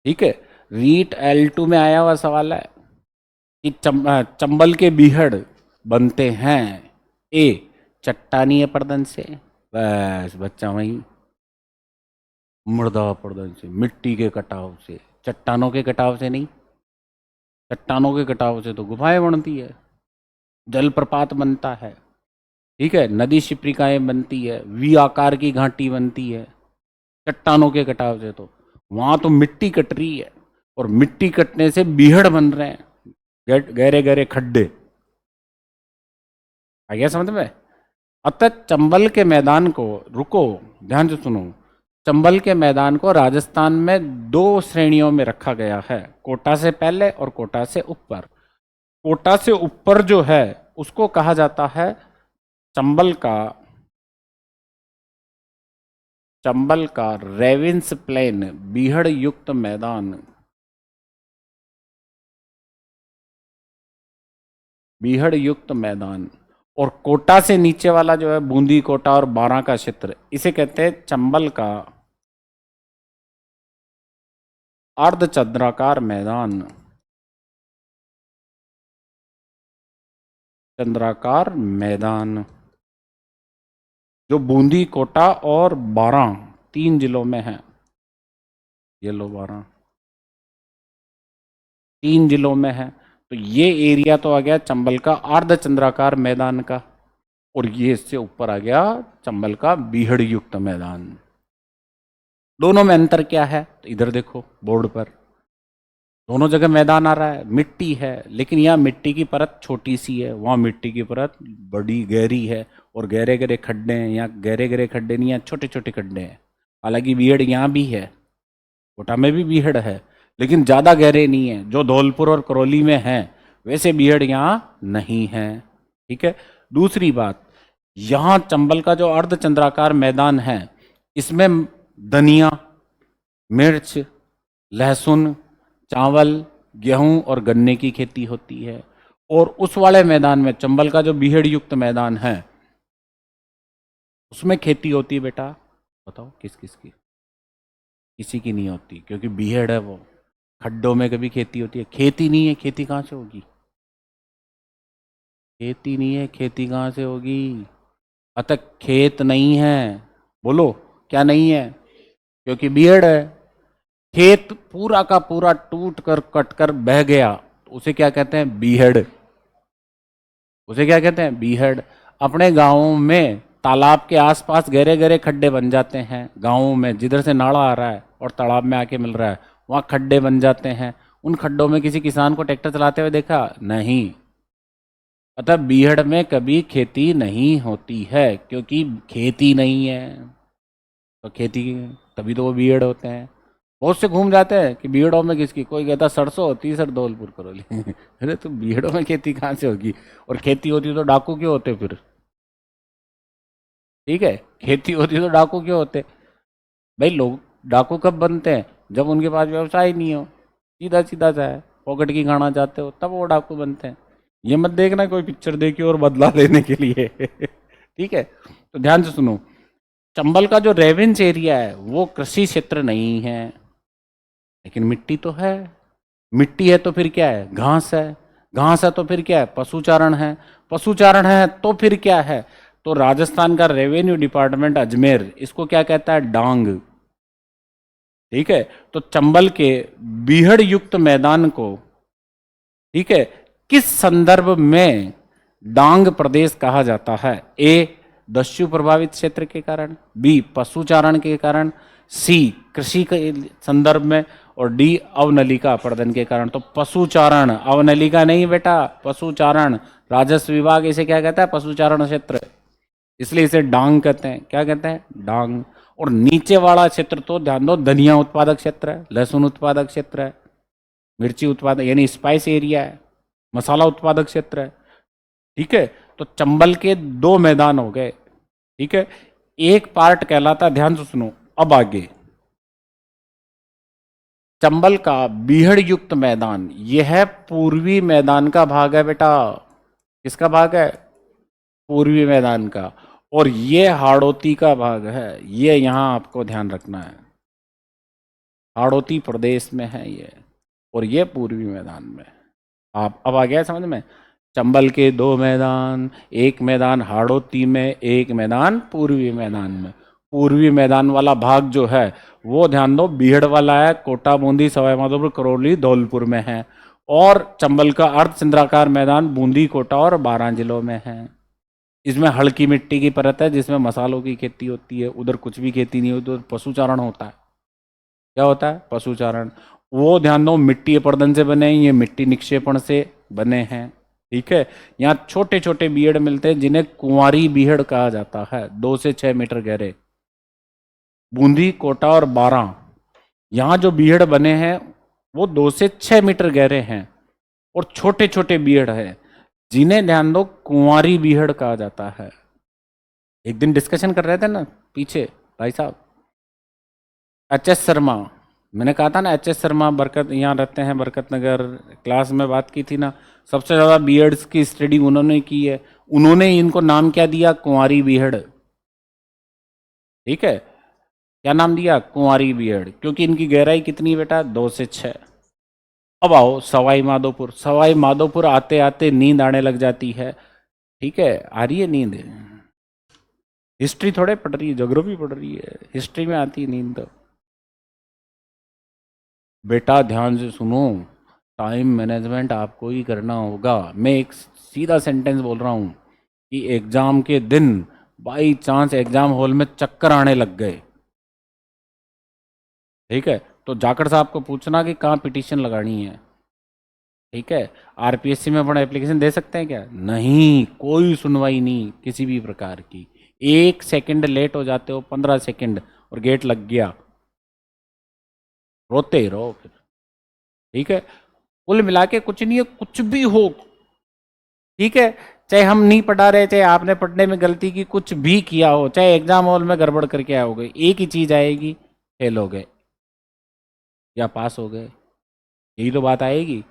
ठीक है, रीट L2 में आया हुआ सवाल है कि चंबल के बीहड़ बनते हैं ए चट्टानी अपरदन से, बस बच्चा वहीं, मृदा अपरदन से, मिट्टी के कटाव से, चट्टानों के कटाव से नहीं। चट्टानों के कटाव से तो गुफाएं बनती है, जलप्रपात बनता है, ठीक है, नदी शिप्रिकाएं बनती है, वी आकार की घाटी बनती है। चट्टानों के कटाव से तो वहां तो मिट्टी कट रही है, और मिट्टी कटने से बीहड़ बन रहे हैं, गहरे गहरे खड्डे। आ गया समझ में? अतः चंबल के मैदान को, रुको ध्यान से सुनो, चंबल के मैदान को राजस्थान में दो श्रेणियों में रखा गया है, कोटा से पहले और कोटा से ऊपर। कोटा से ऊपर जो है उसको कहा जाता है चंबल का, चंबल का रेविंस प्लेन, बीहड़ युक्त मैदान। बीहड़ युक्त मैदान। और कोटा से नीचे वाला जो है बूंदी, कोटा और बारां का क्षेत्र, इसे कहते हैं चंबल का अर्धचंद्राकार मैदान। चंद्राकार मैदान जो बूंदी, कोटा और बारां 3 जिलों में है। ये लो, बारां 3 जिलों में है। तो ये एरिया तो आ गया चंबल का अर्धचंद्राकार मैदान का, और ये इससे ऊपर आ गया चंबल का बीहड़ युक्त मैदान। दोनों में अंतर क्या है? तो इधर देखो बोर्ड पर, दोनों जगह मैदान आ रहा है, मिट्टी है, लेकिन यहाँ मिट्टी की परत छोटी सी है, वहाँ मिट्टी की परत बड़ी गहरी है, और गहरे गहरे खड्डे हैं। यहाँ गहरे गहरे खड्डे नहीं, यहाँ छोटे छोटे खड्डे हैं। हालांकि बीहड़ यहाँ भी है, कोटा में भी बीहड़ है, लेकिन ज़्यादा गहरे नहीं है। जो धौलपुर और करौली में है वैसे बीहड़ यहाँ नहीं है। ठीक है। दूसरी बात, यहाँ चंबल का जो अर्धचंद्राकार मैदान है, इसमें धनिया, मिर्च, लहसुन, चावल, गेहूं और गन्ने की खेती होती है। और उस वाले मैदान में, चंबल का जो बीहड़ युक्त मैदान है, उसमें खेती होती है बेटा, बताओ किस किस की? किसी की नहीं होती, क्योंकि बीहड़ है वो। खड्डों में कभी खेती होती है? खेती नहीं है, खेती कहाँ से होगी? खेती नहीं है, खेती कहाँ से होगी? अतः खेत नहीं है। बोलो क्या नहीं है? क्योंकि बीहड़ है। खेत पूरा का पूरा टूट कर कट कर बह गया, उसे क्या कहते हैं? बीहड़। उसे क्या कहते हैं? बीहड़। अपने गांवों में तालाब के आसपास गहरे गहरे खड्डे बन जाते हैं। गांवों में जिधर से नाला आ रहा है और तालाब में आके मिल रहा है, वहाँ खड्डे बन जाते हैं। उन खड्डों में किसी किसान को ट्रैक्टर चलाते हुए देखा? नहीं। अतः बीहड़ में कभी खेती नहीं होती है, क्योंकि खेती नहीं है। तो खेती, तभी तो वो बीहड़ होते हैं। बहुत से घूम जाते हैं कि बीहड़ों में किसकी, कोई कहता सरसों होती है सर धौलपुर करौली। अरे तो बीहड़ों में खेती कहाँ से होगी? और खेती होती तो डाकू क्यों होते फिर? ठीक है, खेती होती तो डाकू क्यों होते? भाई लोग डाकू कब बनते हैं? जब उनके पास व्यवसाय नहीं हो, सीधा सीधा सा है, पॉकेट की खाना चाहते हो, तब वो डाकू बनते हैं। ये मत देखना कोई पिक्चर देखी और बदला लेने के लिए। ठीक है, तो ध्यान से सुनो। चंबल का जो रेवेंस एरिया है वो कृषि क्षेत्र नहीं है, लेकिन मिट्टी तो है। मिट्टी है तो फिर क्या है? घास है। घास है तो फिर क्या है? पशुचारण है। पशुचारण है तो फिर क्या है? तो राजस्थान का रेवेन्यू डिपार्टमेंट अजमेर इसको क्या कहता है? डांग। ठीक है, तो चंबल के बीहड़ युक्त मैदान को, ठीक है, किस संदर्भ में डांग प्रदेश कहा जाता है? ए, दस्यु प्रभावित क्षेत्र के कारण, बी, पशुचारण के कारण, सी, कृषि के संदर्भ में, और डी, अवनलिका अपर्दन के कारण। तो पशुचारण, अवनलिका नहीं बेटा, पशुचारण। राजस्व विभाग इसे क्या कहता है? पशुचारण क्षेत्र। इसलिए इसे डांग कहते हैं। क्या कहते हैं? डांग। और नीचे वाला क्षेत्र तो ध्यान दो, धनिया उत्पादक क्षेत्र है, लहसुन उत्पादक क्षेत्र है, मिर्ची उत्पादक यानी स्पाइस एरिया है, मसाला उत्पादक क्षेत्र है। ठीक है, तो चंबल के 2 मैदान हो गए। ठीक है, एक पार्ट कहलाता, ध्यान से सुनो अब आगे, चंबल का बीहड़ युक्त मैदान, यह है पूर्वी मैदान का भाग है बेटा। किसका भाग है? पूर्वी मैदान का। और ये हाड़ौती का भाग है, ये यहां आपको ध्यान रखना है। हाड़ौती प्रदेश में है ये, और ये पूर्वी मैदान में। आप अब आ गया समझ में? चंबल के 2 मैदान, एक मैदान हाड़ौती में, एक मैदान पूर्वी मैदान में। पूर्वी मैदान वाला भाग जो है वो ध्यान दो बीहड़ वाला है, कोटा, बूंदी, सवाई माधोपुर, करौली, धौलपुर में है। और चंबल का अर्धचंद्राकार मैदान बूंदी, कोटा और 12 जिलों में है। इसमें हल्की मिट्टी की परत है जिसमें मसालों की खेती होती है। उधर कुछ भी खेती नहीं होती, उधर पशुचारण होता है। क्या होता है? पशुचारण। वो ध्यान दो मिट्टी अपर्दन से बने, ये मिट्टी निक्षेपण से बने हैं। ठीक है, यहाँ छोटे छोटे बीहड़ मिलते हैं जिन्हें कुंवारी बीहड़ कहा जाता है, 2 से 6 मीटर गहरे। बूंदी, कोटा और 12 यहाँ जो बीहड़ बने हैं वो 2 से 6 मीटर गहरे हैं, और छोटे छोटे बीहड़ है जिन्हें ध्यान दो कुंवारी बीहड़ कहा जाता है। एक दिन डिस्कशन कर रहे थे ना पीछे भाई साहब, एच.एस. शर्मा, मैंने कहा था ना एच.एस. शर्मा बरकत यहाँ रहते हैं, बरकत नगर, क्लास में बात की थी ना। सबसे ज़्यादा बीएड्स की स्टडी उन्होंने की है। उन्होंने इनको नाम क्या दिया? कुंवारी बीहड़। ठीक है, क्या नाम दिया? कुंवारी बीहड़, क्योंकि इनकी गहराई कितनी है बेटा? 2 से 6। अब आओ सवाई माधोपुर। सवाई माधोपुर आते आते नींद आने लग जाती है। ठीक है, आ रही है नींद? हिस्ट्री थोड़े पढ़ रही है, ज्योग्राफी पढ़ रही है, हिस्ट्री में आती है नींद तो। बेटा ध्यान से सुनो, टाइम मैनेजमेंट आपको ही करना होगा। मैं एक सीधा सेंटेंस बोल रहा हूँ कि एग्जाम के दिन बाई चांस एग्जाम हॉल में चक्कर आने लग गए, ठीक है, तो जाकर साहब को पूछना कि कहाँ पिटीशन लगानी है। ठीक है, आरपीएससी में अपना एप्लीकेशन दे सकते हैं क्या? नहीं, कोई सुनवाई नहीं किसी भी प्रकार की। 1 सेकंड लेट हो जाते हो, 15 सेकंड, और गेट लग गया, रोते ही रहो फिर। ठीक है, कुल मिला के कुछ नहीं है, कुछ भी हो, ठीक है, चाहे हम नहीं पढ़ा रहे, चाहे आपने पढ़ने में गलती की, कुछ भी किया हो, चाहे एग्जाम हॉल में गड़बड़ करके आओगे, एक ही चीज आएगी, फेल हो गए या पास हो गए, यही तो बात आएगी।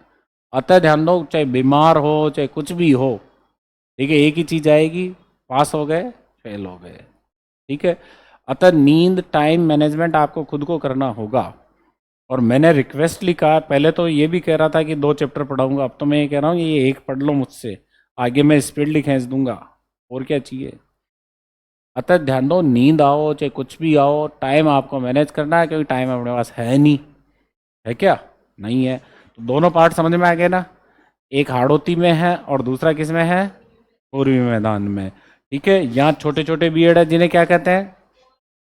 अतः ध्यान दो, चाहे बीमार हो चाहे कुछ भी हो, ठीक है, एक ही चीज आएगी, पास हो गए फेल हो गए। ठीक है, अतः नींद टाइम मैनेजमेंट आपको खुद को करना होगा। और मैंने रिक्वेस्टली कहा, पहले तो ये भी कह रहा था कि 2 चैप्टर पढ़ाऊंगा, अब तो मैं ये कह रहा हूँ ये एक पढ़ लो मुझसे, आगे मैं स्पीडली खींच दूंगा, और क्या चाहिए। अतः ध्यान दो, नींद आओ चाहे कुछ भी आओ, टाइम आपको मैनेज करना है, क्योंकि टाइम अपने पास है नहीं, है क्या? नहीं है। तो दोनों पार्ट समझ में आ गए ना, एक हाड़ौती में है और दूसरा किस में है? पूर्वी मैदान में। ठीक है, यहाँ छोटे छोटे बीएड है जिन्हें क्या कहते हैं?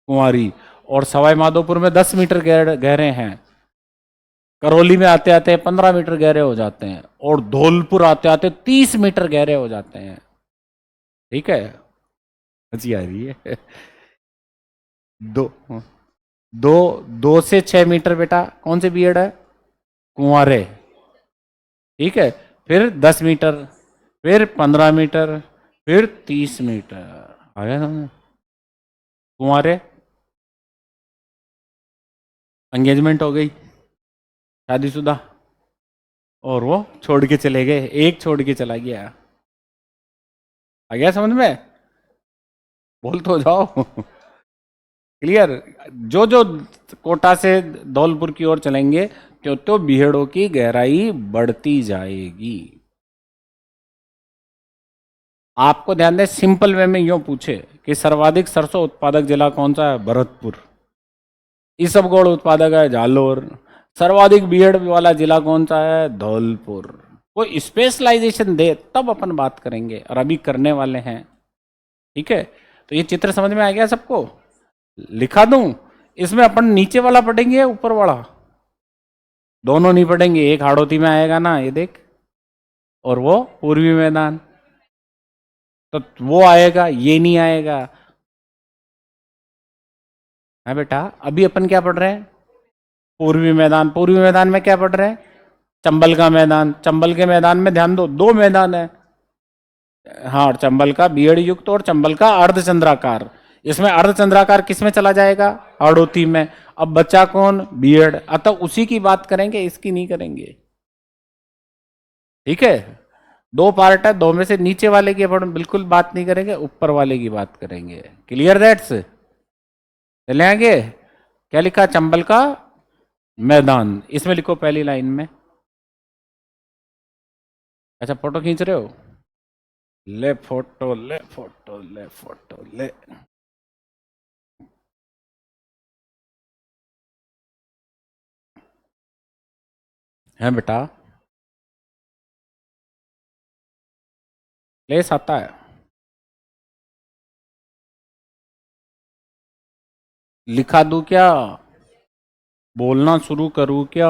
कुंवारी। और सवाई माधोपुर में 10 मीटर गहरे हैं, करौली में आते आते 15 मीटर गहरे हो जाते हैं, और धौलपुर आते आते 30 मीटर गहरे हो जाते हैं। ठीक है, हंसी आ रही है। दो दो 2 से 6 मीटर बेटा कौन से बीएड है? कुंवारे। ठीक है, फिर 10 मीटर, फिर 15 मीटर, फिर 30 मीटर। आ गया समझ? कुंवारे, एंगेजमेंट हो गई, शादीशुदा, और वो छोड़ के चले गए, एक छोड़ के चला गया। आ गया समझ में? बोल तो जाओ। क्लियर? जो जो कोटा से धौलपुर की ओर चलेंगे, त्यों त्यों बीहड़ों की गहराई बढ़ती जाएगी। आपको ध्यान दें, सिंपल वे में यूं पूछे कि सर्वाधिक सरसों उत्पादक जिला कौन सा है? भरतपुर। इसबगोल उत्पादक है जालोर। सर्वाधिक बीहड़ वाला जिला कौन सा है? धौलपुर। कोई स्पेशलाइजेशन दे तब अपन बात करेंगे, और अभी करने वाले हैं। ठीक है, तो ये चित्र समझ में आ गया सबको? लिखा दूं? इसमें अपन नीचे वाला पढ़ेंगे या ऊपर वाला? दोनों नहीं पढ़ेंगे, एक हाड़ौती में आएगा ना, ये देख, और वो पूर्वी मैदान, तो वो आएगा, ये नहीं आएगा। है बेटा, अभी अपन क्या पढ़ रहे हैं? पूर्वी मैदान। पूर्वी मैदान में क्या पढ़ रहे हैं? चंबल का मैदान। चंबल के मैदान में ध्यान दो, 2 मैदान है। हाँ, और चंबल का बीहड़ युक्त और चंबल का अर्धचंद्राकार। इसमें अर्धचंद्राकार किस में चला जाएगा? हाड़ौती में। अब बच्चा कौन? बीहड़। अतः उसी की बात करेंगे, इसकी नहीं करेंगे। ठीक है, 2 पार्ट है, दो में से नीचे वाले की अपन बिल्कुल बात नहीं करेंगे, ऊपर वाले की बात करेंगे। Clear that's? चले आगे। क्या लिखा? चंबल का मैदान, इसमें लिखो पहली लाइन में। अच्छा, फोटो खींच रहे हो? ले फोटो, ले फोटो, ले फोटो, ले। है बेटा, लेस आता है? लिखा दूं क्या? बोलना शुरू करूं क्या?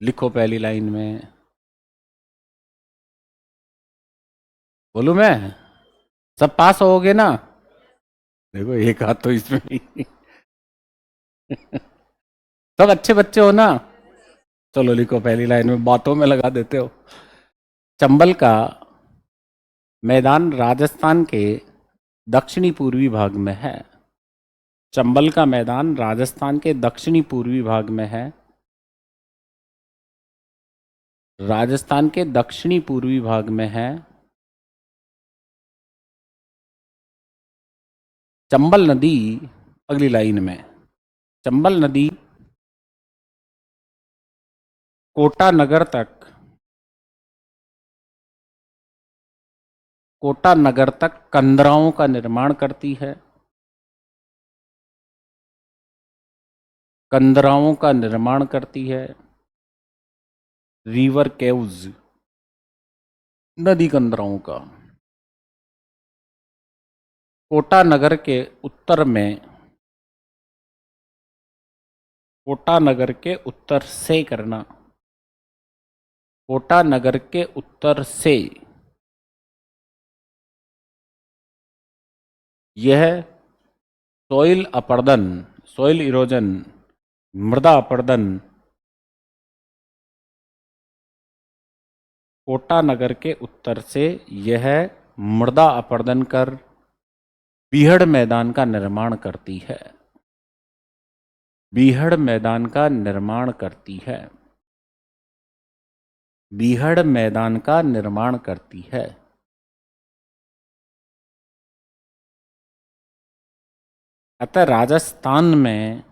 लिखो पहली लाइन में। बोलूं मैं? सब पास होगे ना? देखो, एक हाथ तो इसमें भी। सब अच्छे बच्चे हो ना? चलो लिखो पहली लाइन में, बातों में लगा देते हो। चंबल का मैदान राजस्थान के दक्षिणी पूर्वी भाग में है। चंबल का मैदान राजस्थान के दक्षिणी पूर्वी भाग में है। राजस्थान के दक्षिणी पूर्वी भाग में है। चंबल नदी, अगली लाइन में, चंबल नदी कोटा नगर तक, कोटा नगर तक कंदराओं का निर्माण करती है। कंदराओं का निर्माण करती है। रिवर केव्स, नदी कंदराओं का। कोटा नगर के उत्तर में, कोटा नगर के उत्तर से करना, कोटा नगर के उत्तर से यह सॉइल अपर्दन, सॉइल इरोजन, मृदा अपर्दन, कोटा नगर के उत्तर से यह मृदा अपर्दन कर बीहड़ मैदान का निर्माण करती है। बीहड़ मैदान का निर्माण करती है। बीहड़ मैदान का निर्माण करती है। अतः राजस्थान में,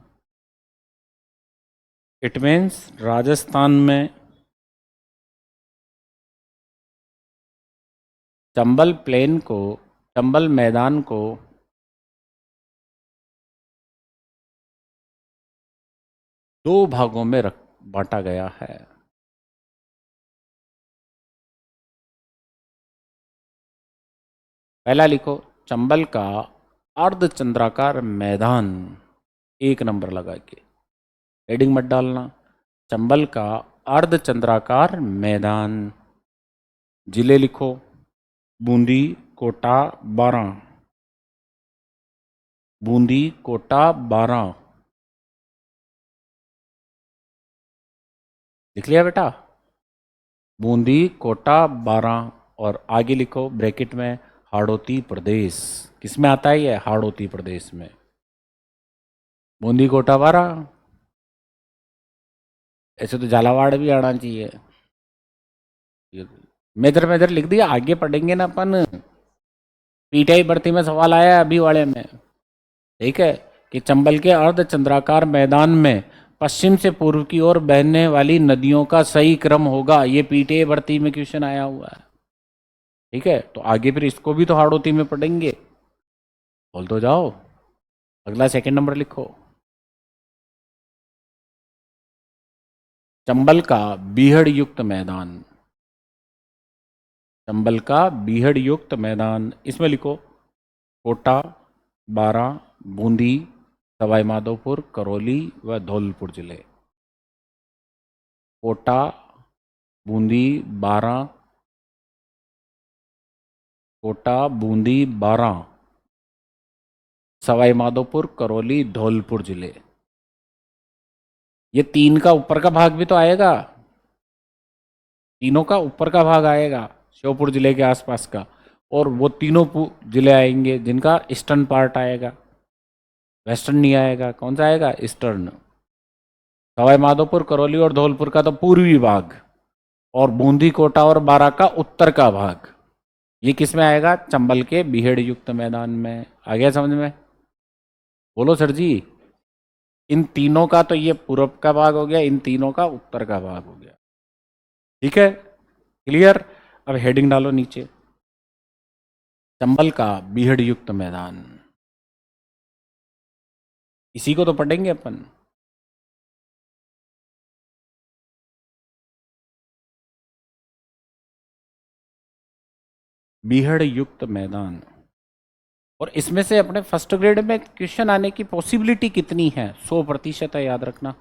इट मीन्स राजस्थान में चंबल प्लेन को, चंबल मैदान को दो भागों में बांटा गया है। पहला लिखो, चंबल का अर्धचंद्राकार मैदान, एक नंबर लगा के, हेडिंग मत डालना। चंबल का अर्धचंद्राकार मैदान। जिले लिखो, बूंदी, कोटा, बारां। बूंदी, कोटा, बारां। लिख लिया बेटा? बूंदी, कोटा, बारां। और आगे लिखो ब्रैकेट में, हाड़ौती प्रदेश। किसमें आता है ये? हाड़ौती प्रदेश में। बूंदी, कोटा, बारां। ऐसे तो झालावाड़ भी आना चाहिए। मेजर मेजर लिख दिया, आगे पढ़ेंगे ना अपन। पीटीआई भर्ती में सवाल आया अभी वाले में, ठीक है, कि चंबल के अर्धचंद्राकार मैदान में पश्चिम से पूर्व की ओर बहने वाली नदियों का सही क्रम होगा। ये पीटीआई भर्ती में क्वेश्चन आया हुआ है, ठीक है। तो आगे फिर इसको भी तो हाड़ौती में पढ़ेंगे। बोल तो जाओ। अगला सेकंड नंबर लिखो, चंबल का बीहड़ युक्त मैदान। चंबल का बीहड़ युक्त मैदान, इसमें लिखो कोटा, बारां, बूंदी, सवाई माधोपुर, करौली व धौलपुर जिले। कोटा, बूंदी, बारां, कोटा, बूंदी, बारां, सवाई माधोपुर, करौली, धौलपुर जिले। ये तीन का ऊपर का भाग भी तो आएगा, तीनों का ऊपर का भाग आएगा श्योपुर जिले के आसपास का, और वो तीनों जिले आएंगे जिनका ईस्टर्न पार्ट आएगा, वेस्टर्न नहीं आएगा। कौन सा आएगा? ईस्टर्न। सवाई माधोपुर, करौली और धौलपुर का तो पूर्वी भाग, और बूंदी, कोटा और बारां का उत्तर का भाग। ये किस में आएगा? चंबल के बीहड़ युक्त मैदान में। आ गया समझ में? बोलो सर जी। इन तीनों का तो ये पूर्व का भाग हो गया, इन तीनों का उत्तर का भाग हो गया, ठीक है, क्लियर। अब हेडिंग डालो नीचे, चंबल का बीहड़ युक्त मैदान। इसी को तो पढ़ेंगे अपन। बीहड़ युक्त मैदान। और इसमें से अपने फर्स्ट ग्रेड में क्वेश्चन आने की पॉसिबिलिटी कितनी है? 100% है, याद रखना।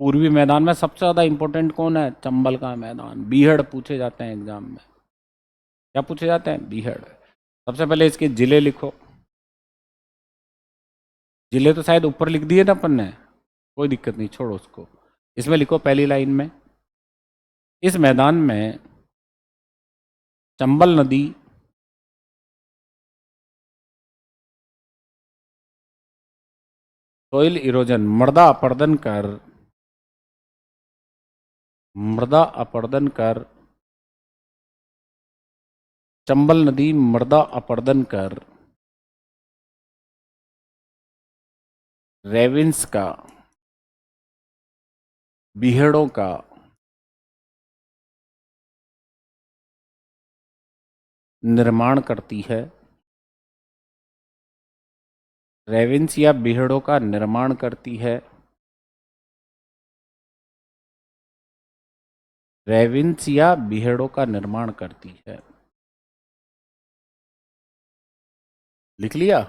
पूर्वी मैदान में सबसे ज्यादा इंपॉर्टेंट कौन है? चंबल का मैदान। बीहड़ पूछे जाते हैं एग्जाम में। क्या पूछे जाते हैं? बीहड़। सबसे पहले इसके जिले लिखो। जिले तो शायद ऊपर लिख दिए ना अपन ने, कोई दिक्कत नहीं, छोड़ो उसको। इसमें लिखो पहली लाइन में, इस मैदान में चंबल नदी सॉइल इरोजन, मृदा अपरदन कर मृदा अपरदन कर, चंबल नदी मृदा अपरदन कर रेविन्स का, बीहड़ों का निर्माण करती है। रेविन्स या बीहड़ों का निर्माण करती है। रेविन्स या बीहड़ों का निर्माण करती है। लिख लिया।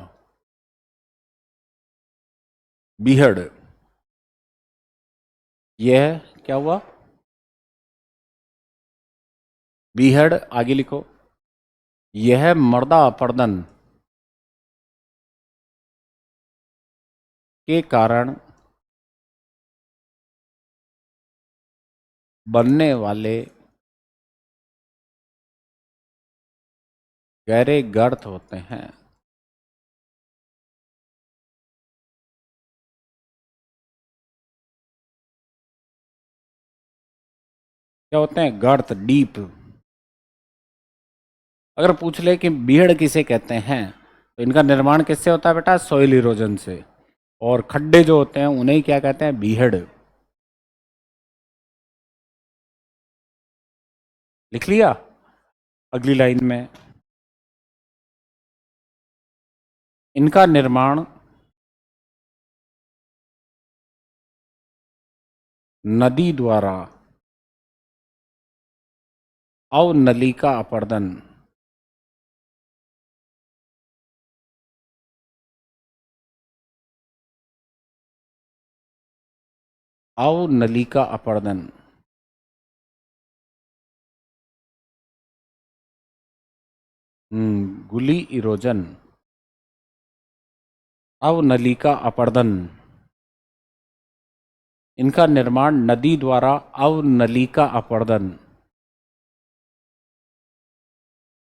बीहड़, यह क्या हुआ? बीहड़, आगे लिखो। यह मृदा अपरदन के कारण बनने वाले गहरे गर्त होते हैं। क्या होते हैं? गर्त, डीप। अगर पूछ ले कि बीहड़ किसे कहते हैं तो इनका निर्माण किससे होता है बेटा? सॉइल इरोजन से। और खड्डे जो होते हैं उन्हें क्या कहते हैं? बीहड़। लिख लिया। अगली लाइन में, इनका निर्माण नदी द्वारा अवनलिका अपरदन, अवनलिका अपरदन गुली इरोजन, अवनलिका अपरदन, इनका निर्माण नदी द्वारा अवनलिका अपरदन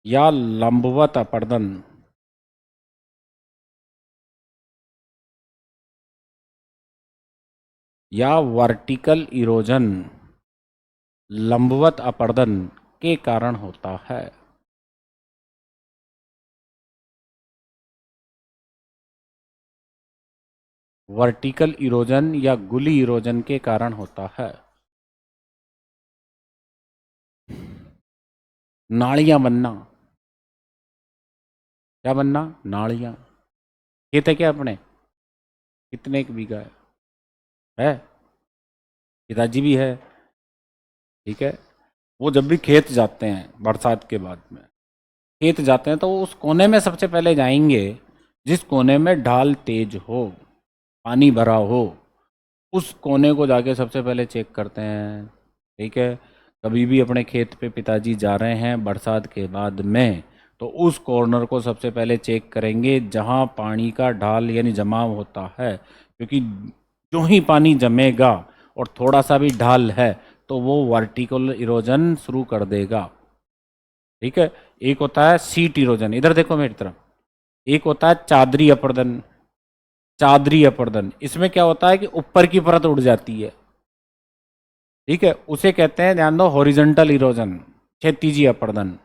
या लंबवत अपरदन या वर्टिकल इरोजन, लंबवत अपरदन के कारण होता है। वर्टिकल इरोजन या गुली इरोजन के कारण होता है। नालियां बनना, क्या बनना? नालियां। खेत है क्या अपने? कितने एक बीघा है? पिताजी भी है, ठीक है। वो जब भी खेत जाते हैं बरसात के बाद में, खेत जाते हैं तो वो उस कोने में सबसे पहले जाएंगे जिस कोने में ढाल तेज हो, पानी भरा हो, उस कोने को जाके सबसे पहले चेक करते हैं, ठीक है। कभी भी अपने खेत पे पिताजी जा रहे हैं बरसात के बाद में तो उस कॉर्नर को सबसे पहले चेक करेंगे जहां पानी का ढाल यानी जमाव होता है, क्योंकि जो ही पानी जमेगा और थोड़ा सा भी ढाल है तो वो वर्टिकल इरोजन शुरू कर देगा, ठीक है। एक होता है सीट इरोजन, इधर देखो मेरी तरफ। एक होता है चादरी अपरदन, चादरी अपरदन, इसमें क्या होता है कि ऊपर की परत उड़ जाती है, ठीक है, उसे कहते हैं, ध्यान दो, हॉरिजॉन्टल इरोजन, क्षैतिजी अपरदन।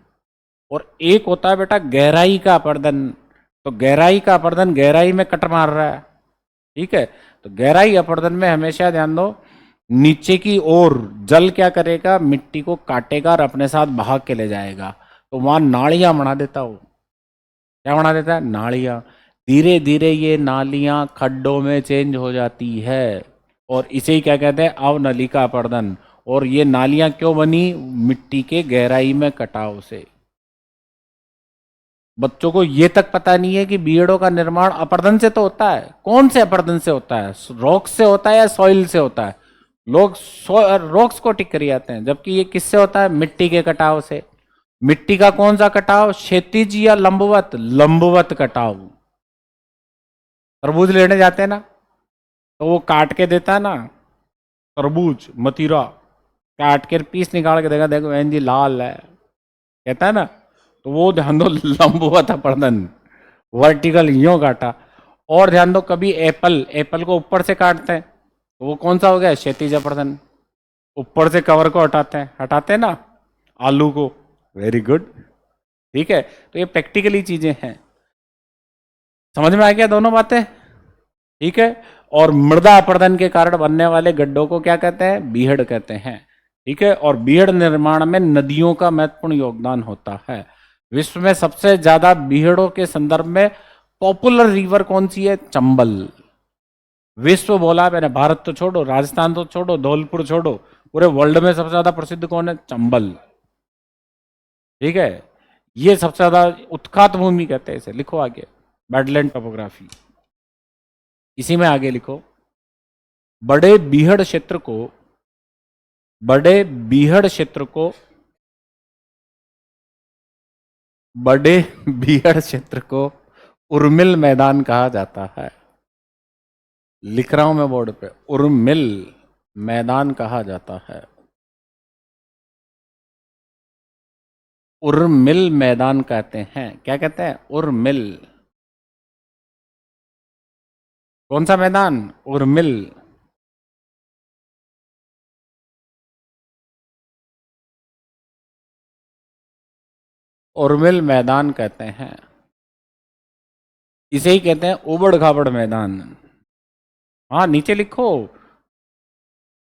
और एक होता है बेटा गहराई का अपरदन, तो गहराई का अपरदन गहराई में कट मार रहा है, ठीक है। तो गहराई अपरदन में हमेशा ध्यान दो, नीचे की ओर जल क्या करेगा? मिट्टी को काटेगा और अपने साथ बहा के ले जाएगा, तो वहां नालियां बना देता हो। क्या बना देता है? नालियां। धीरे धीरे ये नालियां खड्डों में चेंज हो जाती है और इसे ही क्या कहते हैं? अवनलिका अपरदन। और ये नालियां क्यों बनी? मिट्टी के गहराई में कटाव से। बच्चों को ये तक पता नहीं है कि बीहड़ों का निर्माण अपरदन से तो होता है। कौन से अपरदन से होता है? रॉक्स से होता है या सॉइल से होता है? लोग रॉक्स को टिक कर आते हैं, जबकि ये किससे होता है? मिट्टी के कटाव से। मिट्टी का कौन सा कटाव? क्षैतिज या लंबवत? लंबवत कटाव। तरबूज लेने जाते हैं ना तो वो काट के देता है ना, तरबूज मतीरा काट के पीस निकाल के देगा, देखो बहन जी लाल है, कहता है ना, तो वो ध्यान दो लंबवत अपरदन, वर्टिकल यूं काटा। और ध्यान दो, कभी एप्पल, एप्पल को ऊपर से काटते हैं तो वो कौन सा हो गया? क्षैतिज अपरदन। ऊपर से कवर को हटाते हैं ना, आलू को। Very good. ठीक है, तो ये प्रैक्टिकली चीजें हैं। समझ में आ गया दोनों बातें? ठीक है। और मृदा अपरदन के कारण बनने वाले गड्ढों को क्या कहते हैं? बीहड़ कहते हैं। ठीक है, और बीहड़ निर्माण में नदियों का महत्वपूर्ण योगदान होता है। विश्व में सबसे ज्यादा बीहड़ों के संदर्भ में पॉपुलर रिवर कौन सी है? चंबल। विश्व बोला मैंने, भारत तो छोड़ो, राजस्थान तो छोड़ो, धौलपुर छोड़ो, पूरे वर्ल्ड में सबसे ज्यादा प्रसिद्ध कौन है? चंबल। ठीक है, ये सबसे ज्यादा उत्खात भूमि कहते हैं इसे। लिखो आगे, बैडलैंड टोपोग्राफी। इसी में आगे लिखो, बड़े बीहड़ क्षेत्र को, बड़े बीहड़ क्षेत्र को, बड़े बीहड़ क्षेत्र को उर्मिल मैदान कहा जाता है। लिख रहा हूं मैं बोर्ड पे, उर्मिल मैदान कहा जाता है। उर्मिल मैदान कहते हैं। क्या कहते हैं? उर्मिल। कौन सा मैदान? उर्मिल। उर्मिल मैदान कहते हैं। इसे ही कहते हैं उबड़ खाबड़ मैदान। हाँ, नीचे लिखो,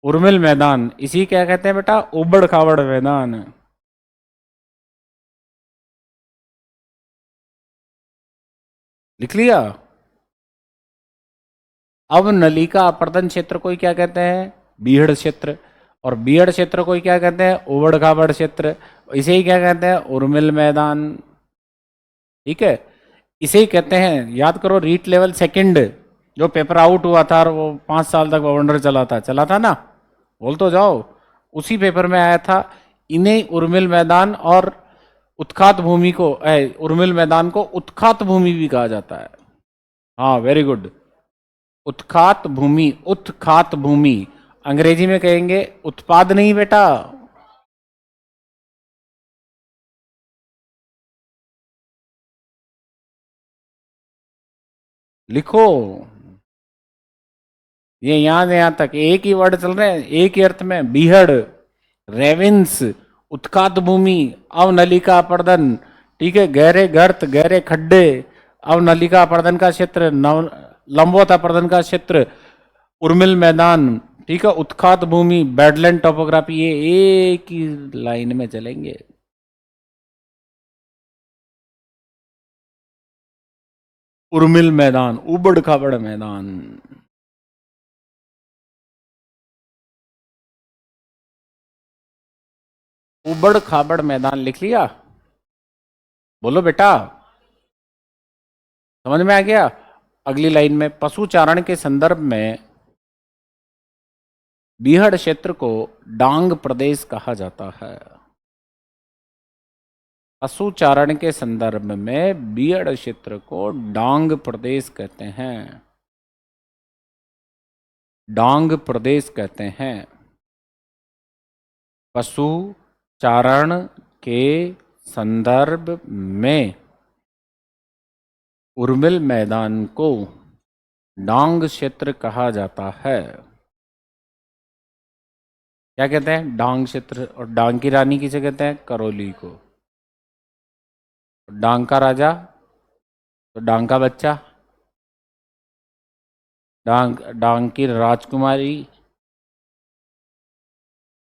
उर्मिल मैदान। इसी क्या कहते हैं बेटा? उबड़ खाबड़ मैदान। लिख लिया? अब नलिका अपर्दन क्षेत्र को ही क्या कहते हैं? बीहड़ क्षेत्र। और बीहड़ क्षेत्र को ही क्या कहते हैं? उबड़ खाबड़ क्षेत्र। इसे ही क्या कहते हैं? उर्मिल मैदान। ठीक है, इसे ही कहते हैं, याद करो, रीट लेवल सेकंड जो पेपर आउट हुआ था और वो 5 साल तक बवंडर चला था ना, बोल तो जाओ, उसी पेपर में आया था। इन्हें उर्मिल मैदान और उत्खात भूमि को, उर्मिल मैदान को उत्खात भूमि भी कहा जाता है। हाँ, वेरी गुड। उत्खात भूमि, उत्खात भूमि। अंग्रेजी में कहेंगे उत्पाद नहीं बेटा। लिखो, ये यहां तक एक ही वर्ड चल रहे हैं, एक ही अर्थ में। बीहड़, रेविंस, उत्खात भूमि, अवनलिका अपर्दन। ठीक है, गहरे गर्त, गहरे खड्डे, अवनलिका अपर्दन का क्षेत्र, लंबवत अपर्दन का क्षेत्र, उर्मिल मैदान। ठीक है, उत्खात भूमि, बैडलैंड टोपोग्राफी, ये एक ही लाइन में चलेंगे। उर्मिल मैदान, उबड़ खाबड़ मैदान। उबड़ खाबड़ मैदान लिख लिया? बोलो बेटा, समझ में आ गया? अगली लाइन में, पशु चारण के संदर्भ में बीहड़ क्षेत्र को डांग प्रदेश कहा जाता है। पशु चारण के संदर्भ में बीहड़ क्षेत्र को डांग प्रदेश कहते हैं। डांग प्रदेश कहते हैं। पशु चारण के संदर्भ में उर्मिल मैदान को डांग क्षेत्र कहा जाता है। क्या कहते हैं? डांग क्षेत्र। और डांग की रानी किसे कहते हैं? करौली को। डांग का राजा तो डांग का बच्चा, डांग, डांग की राजकुमारी।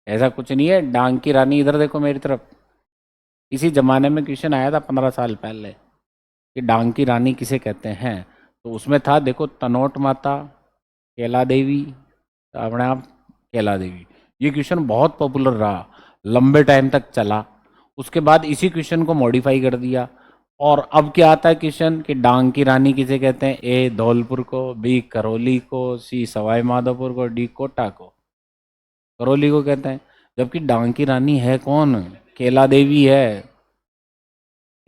ऐसा कुछ नहीं है, डांग की रानी। इधर देखो मेरी तरफ, इसी जमाने में क्वेश्चन आया था 15 साल पहले कि डांग की रानी किसे कहते हैं। तो उसमें था, देखो, तनोट माता, कैला देवी, अपने आप कैला देवी। ये क्वेश्चन बहुत पॉपुलर रहा, लंबे टाइम तक चला। उसके बाद इसी क्वेश्चन को मॉडिफाई कर दिया, और अब क्या आता है क्वेश्चन कि डांग की रानी किसे कहते हैं? ए धौलपुर को, बी करौली को, सी सवाई माधोपुर को, डी कोटा को। करौली को कहते हैं, जबकि डांग की रानी है कौन? कैला देवी है।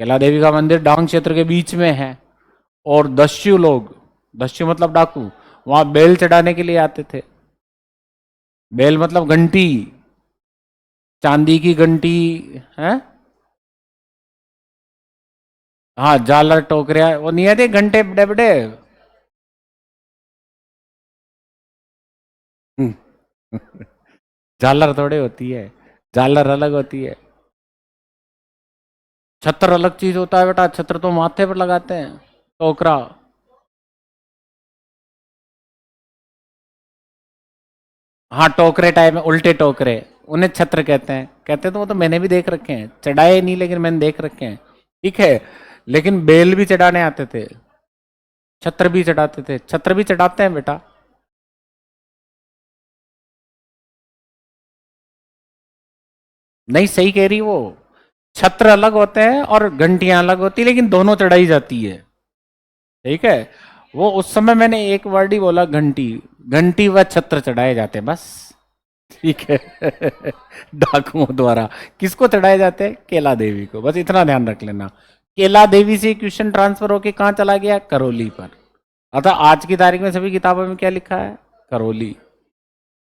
कैला देवी का मंदिर डांग क्षेत्र के बीच में है। और दस्यु लोग, दस्यु मतलब डाकू, वहां बेल चढ़ाने के लिए आते थे। बेल मतलब घंटी, चांदी की घंटी है। हाँ, झालर टोकरिया, वो नहीं आते घंटे बड़े बड़े। झालर थोड़े होती है, झालर अलग होती है। छत्र अलग चीज होता है बेटा, छत्र तो माथे पर लगाते हैं, टोकरा। हाँ टोकरे टाइप में, उल्टे टोकरे, उन्हें छत्र कहते हैं। कहते हैं तो वो तो मैंने भी देख रखे हैं, चढ़ाए नहीं लेकिन मैंने देख रखे हैं। ठीक है, लेकिन बेल भी चढ़ाने आते थे, छत्र भी चढ़ाते थे, छत्र भी चढ़ाते हैं बेटा। नहीं सही कह रही वो, छत्र अलग होते हैं और घंटियां अलग होती है, लेकिन दोनों चढ़ाई जाती है। ठीक है, वो उस समय मैंने एक वर्ड ही बोला, घंटी। घंटी व छत्र चढ़ाए जाते हैं बस। ठीक है। डाकुओं द्वारा किसको चढ़ाए जाते हैं? केला देवी को, बस इतना ध्यान रख लेना। केला देवी से क्वेश्चन ट्रांसफर होके कहां चला गया? करौली पर। अतः आज की तारीख में सभी किताबों में क्या लिखा है? करौली।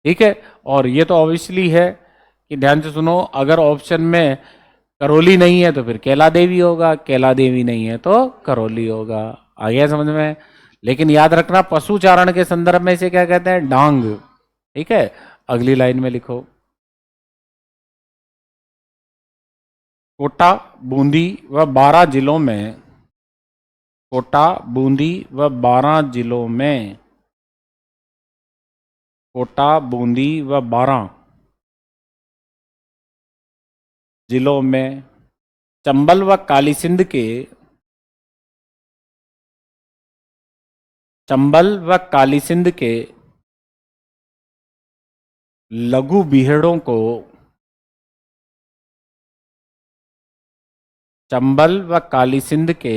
ठीक है, और ये तो ऑब्वियसली है कि ध्यान से सुनो, अगर ऑप्शन में करौली नहीं है तो फिर केला देवी होगा, केला देवी नहीं है तो करौली होगा। आ गया समझ में? लेकिन याद रखना, पशु चारण के संदर्भ में इसे क्या कहते हैं? डांग। ठीक है, अगली लाइन में लिखो, कोटा, बूंदी व 12 जिलों में, कोटा, बूंदी व 12 जिलों में, कोटा, बूंदी व 12 जिलों में चंबल व काली सिंध के, चंबल व काली सिंध के लघु बीहड़ों को, चंबल व काली सिंध के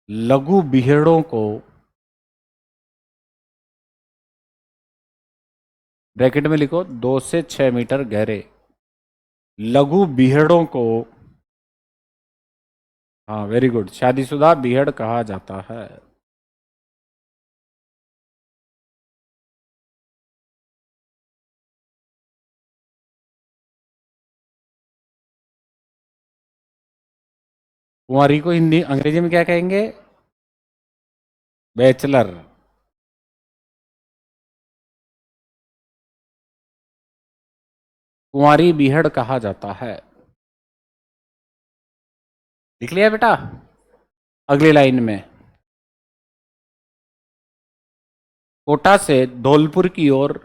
लघु बीहड़ों को, ब्रैकेट में लिखो 2 से 6 मीटर गहरे, लघु बीहड़ों को, हाँ वेरी गुड, शादीशुदा बीहड़ कहा जाता है। कुंवारी को हिंदी अंग्रेजी में क्या कहेंगे? बैचलर। कुंवारी बीहड़ कहा जाता है। लिख लिया बेटा? अगली लाइन में, कोटा से धौलपुर की ओर,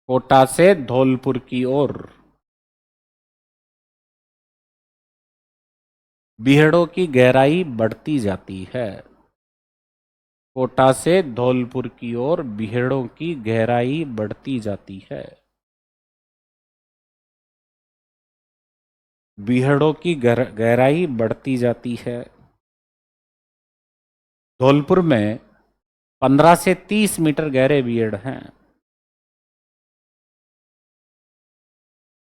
कोटा से धौलपुर की ओर बीहड़ों की गहराई बढ़ती जाती है। कोटा से धौलपुर की ओर बीहड़ों की गहराई बढ़ती जाती है। बीहड़ों की गहराई बढ़ती जाती है। धौलपुर में 15 से 30 मीटर गहरे बीहड़ हैं।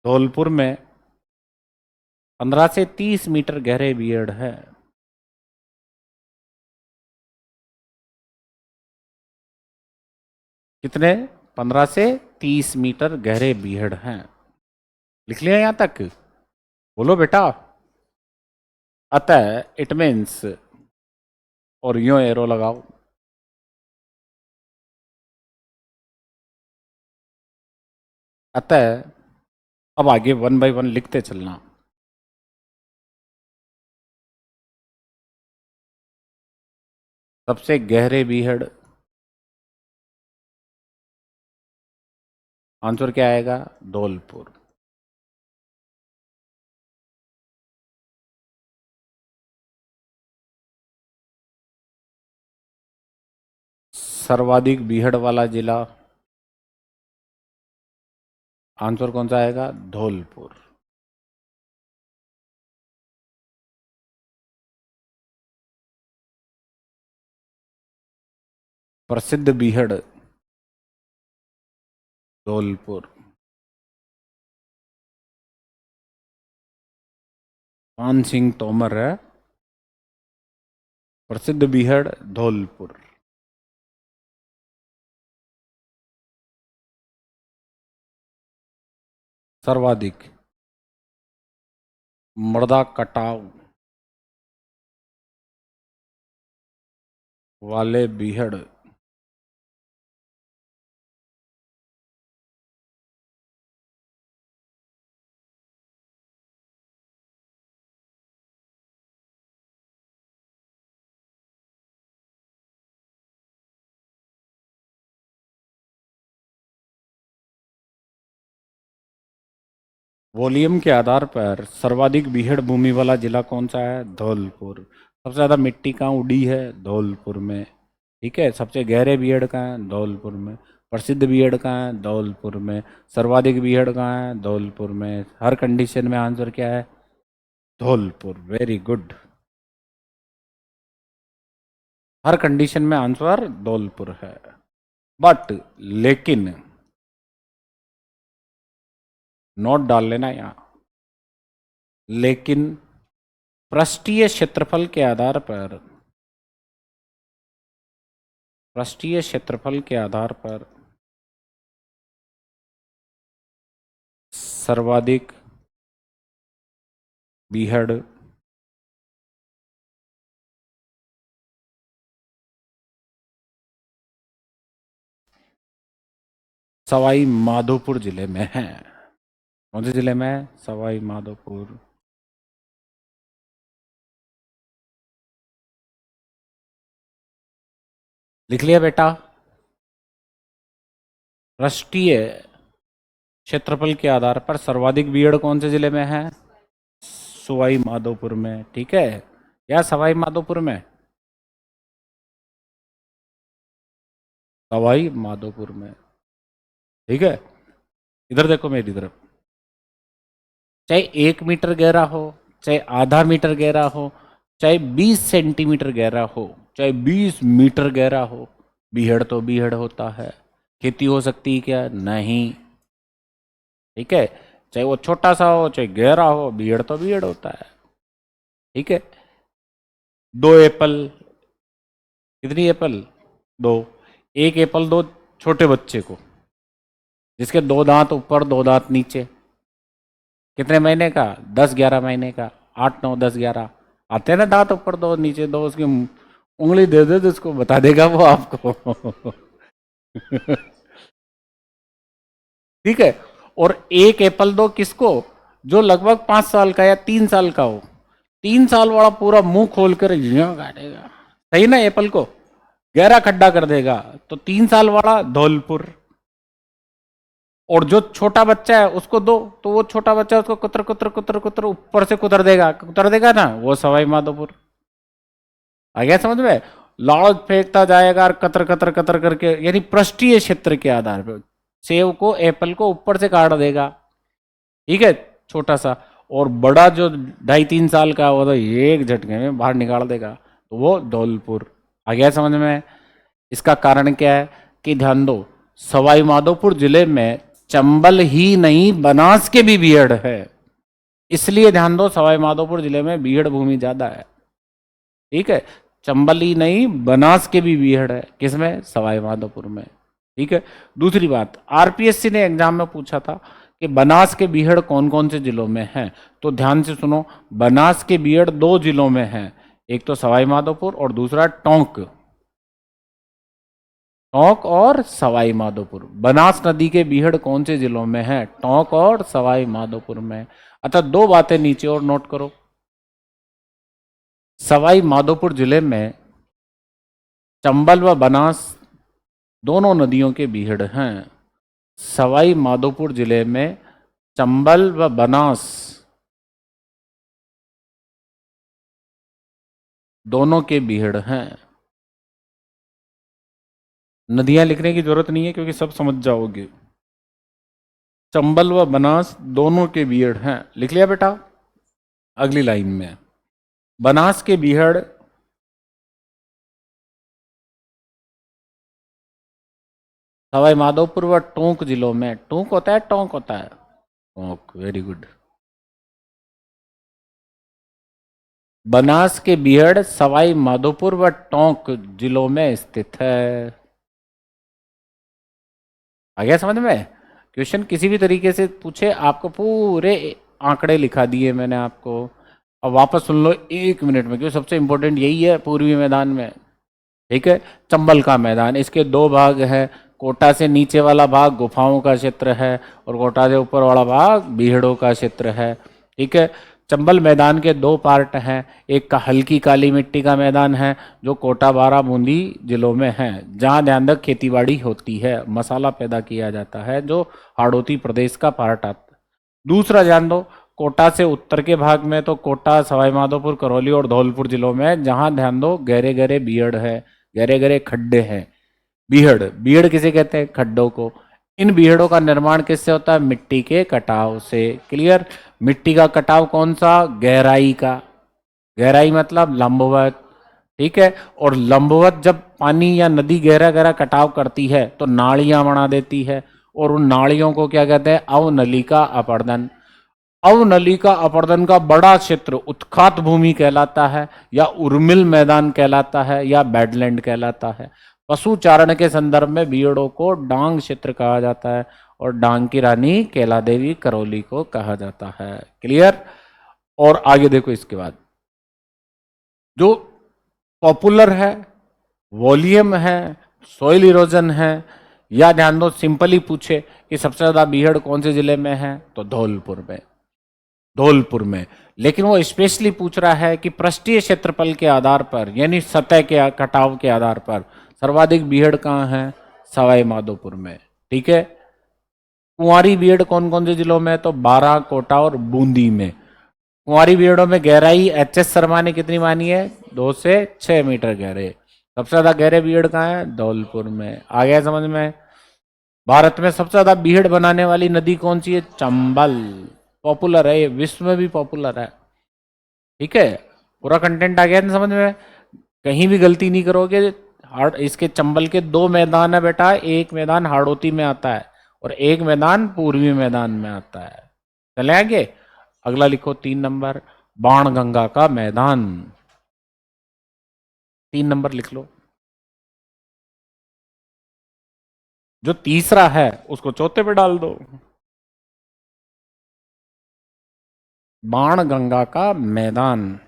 धौलपुर में 15 से 30 मीटर गहरे बीहड़ हैं। कितने? 15 से 30 मीटर गहरे बीहड़ हैं। लिख लिया यहां तक? बोलो बेटा। अतः इट मीन्स, और यूं एरो लगाओ, अतः अब आगे वन बाय वन लिखते चलना। सबसे गहरे बीहड़, आंसर क्या आएगा? धौलपुर। सर्वाधिक बीहड़ वाला जिला, आंसर कौन सा आएगा? धौलपुर। प्रसिद्ध बीहड़, धौलपुर। पान सिंह तोमर है, प्रसिद्ध बीहड़ धौलपुर। सर्वाधिक मृदा कटाव वाले बीहड़ वॉल्यूम के आधार पर सर्वाधिक बीहड़ भूमि वाला जिला कौन सा है? धौलपुर। सबसे ज़्यादा मिट्टी कहाँ उड़ी है? धौलपुर में। ठीक है, सबसे गहरे बीहड़ कहाँ है? धौलपुर में। प्रसिद्ध बीहड़ कहाँ है? धौलपुर में। सर्वाधिक बीहड़ कहाँ है? धौलपुर में। हर कंडीशन में आंसर क्या है? धौलपुर। Very good. हर कंडीशन में आंसर धौलपुर है। बट लेकिन नोट डाल लेना यहां, लेकिन पृष्ठीय क्षेत्रफल के आधार पर, पृष्ठीय क्षेत्रफल के आधार पर सर्वाधिक बीहड़ सवाई माधोपुर जिले में है। कौन से जिले में है? सवाई माधोपुर। लिख लिया बेटा? पृष्ठीय क्षेत्रफल के आधार पर सर्वाधिक बीहड़ कौन से जिले में है? सवाई माधोपुर में। ठीक है, या सवाई माधोपुर में? सवाई माधोपुर में। ठीक है, इधर देखो मेरी तरफ। चाहे 1 मीटर गहरा हो, चाहे आधा मीटर गहरा हो, चाहे 20 सेंटीमीटर गहरा हो, चाहे 20 मीटर गहरा हो, बीहड़ तो बीहड़ होता है। खेती हो सकती है क्या? नहीं। ठीक है, चाहे वो छोटा सा हो चाहे गहरा हो, बीहड़ तो बीहड़ होता है। ठीक है, 2 एप्पल। कितनी एप्पल? 2। एक एप्पल दो छोटे बच्चे को, जिसके 2 दांत ऊपर 2 दांत नीचे। कितने महीने का? 10-11 महीने का। 8-9-10-11 आते हैं ना दांत ऊपर 2 नीचे 2। उसकी उंगली दे दे तो उसको बता देगा वो आपको। ठीक है, और एक एप्पल दो किसको? जो लगभग 5 साल का या 3 साल का हो। 3 साल वाला पूरा मुंह खोल कर यूं काटेगा, सही ना? एप्पल को गहरा खड्डा कर देगा। तो 3 साल वाला धौलपुर। और जो छोटा बच्चा है उसको दो, तो वो छोटा बच्चा उसको कुतर कुतर कुतर कुतर ऊपर से कुतर देगा ना, वो सवाई माधोपुर। आ गया समझ में? लाड़ फेंकता जाएगा और कतर कतर कतर करके, यानी पृष्ठीय क्षेत्र के आधार पर सेव को, एप्पल को ऊपर से काट देगा। ठीक है, छोटा सा। और बड़ा जो 2.5-3 साल का वो तो एक झटके में बाहर निकाल देगा, तो वो धौलपुर। आ गया समझ में? इसका कारण क्या है कि ध्यान दो, सवाई माधोपुर जिले में चंबल ही नहीं बनास के भी बीहड़ है। इसलिए ध्यान दो, सवाई माधोपुर जिले में बीहड़ भूमि ज्यादा है। ठीक है, चंबल ही नहीं बनास के भी बीहड़ है। किसमें? सवाई माधोपुर में। ठीक है, दूसरी बात, आरपीएससी ने एग्जाम में पूछा था कि बनास के बीहड़ कौन कौन से जिलों में हैं। तो ध्यान से सुनो, बनास के बीहड़ 2 जिलों में हैं, एक तो सवाई माधोपुर और दूसरा टोंक। टोंक और सवाई माधोपुर। बनास नदी के बीहड़ कौन से जिलों में है? टोंक और सवाई माधोपुर में। अच्छा, 2 बातें नीचे और नोट करो। सवाई माधोपुर जिले में चंबल व बनास दोनों नदियों के बीहड़ हैं। सवाई माधोपुर जिले में चंबल व बनास दोनों के बीहड़ हैं। नदियां लिखने की जरूरत नहीं है क्योंकि सब समझ जाओगे। चंबल व बनास दोनों के बीहड़ हैं। लिख लिया बेटा? अगली लाइन में बनास के बीहड़ सवाई माधोपुर व टोंक जिलों में। टोंक होता है, टोंक होता है? टोंक। Very good. बनास के बीहड़ सवाई माधोपुर व टोंक जिलों में स्थित है। आ गया समझ में? क्वेश्चन किसी भी तरीके से पूछे, आपको पूरे आंकड़े लिखा दिए मैंने आपको। अब वापस सुन लो 1 मिनट में, क्योंकि सबसे इंपॉर्टेंट यही है पूर्वी मैदान में। ठीक है, चंबल का मैदान, इसके 2 भाग हैं। कोटा से नीचे वाला भाग गुफाओं का क्षेत्र है और कोटा से ऊपर वाला भाग बीहड़ों का क्षेत्र है। ठीक है, चंबल मैदान के 2 पार्ट हैं। एक का हल्की काली मिट्टी का मैदान है जो कोटा बारा बूंदी जिलों में है, जहाँ ध्यान तक खेतीबाड़ी होती है, मसाला पैदा किया जाता है, जो हाड़ौती प्रदेश का पार्ट आता है। दूसरा जान दो, कोटा से उत्तर के भाग में तो कोटा, सवाई माधोपुर, करौली और धौलपुर जिलों में, जहां ध्यान दो गहरे गहरे बीहड़ है, गहरे गहरे खड्डे हैं। बीहड़, बीहड़ किसे कहते हैं? खड्डों को। इन बीहड़ों का निर्माण किससे होता है? मिट्टी के कटाव से। क्लियर? मिट्टी का कटाव कौन सा? गहराई का। गहराई मतलब लंबवत। ठीक है। और लंबवत जब पानी या नदी गहरा गहरा कटाव करती है तो नालियां बना देती है, और उन नालियों को क्या कहते हैं? अवनलिका अपरदन। अवनलिका अपरदन का बड़ा क्षेत्र उत्खात भूमि कहलाता है, या उर्मिल मैदान कहलाता है, या बैडलैंड कहलाता है। पशु चारण के संदर्भ में बीहड़ों को डांग क्षेत्र कहा जाता है, और डांग की रानी कैला देवी करौली को कहा जाता है। क्लियर? और आगे देखो, इसके बाद जो पॉपुलर है, वॉल्यूम है, सॉइल इरोजन है, या ध्यान दो सिंपली पूछे कि सबसे ज्यादा बीहड़ कौन से जिले में है, तो धौलपुर में। धौलपुर में। लेकिन वो स्पेशली पूछ रहा है कि पृष्ठीय क्षेत्रफल के आधार पर, यानी सतह के कटाव के आधार पर सर्वाधिक बीहड़ कहाँ है? सवाई माधोपुर में। ठीक है। कुंवारी बीहड़ कौन कौन से जिलों में? तो बारां, कोटा और बूंदी में। कुंवारी बीहड़ों में गहराई एच.एस. शर्मा ने कितनी मानी है? 2 से 6 मीटर गहरे। सबसे ज्यादा गहरे बीहड़ कहाँ है? धौलपुर में। आ गया समझ में? भारत में सबसे ज्यादा बीहड़ बनाने वाली नदी कौन सी है? चंबल। पॉपुलर है ये, विश्व में भी पॉपुलर है। ठीक है। पूरा कंटेंट आ गया ना समझ में? कहीं भी गलती नहीं करोगे। इसके चंबल के 2 मैदान है बेटा, एक मैदान हाड़ौती में आता है और एक मैदान पूर्वी मैदान में आता है। चले आगे। अगला लिखो 3 नंबर, बाणगंगा का मैदान। 3 नंबर लिख लो। जो तीसरा है उसको चौथे पे डाल दो। बाणगंगा का मैदान।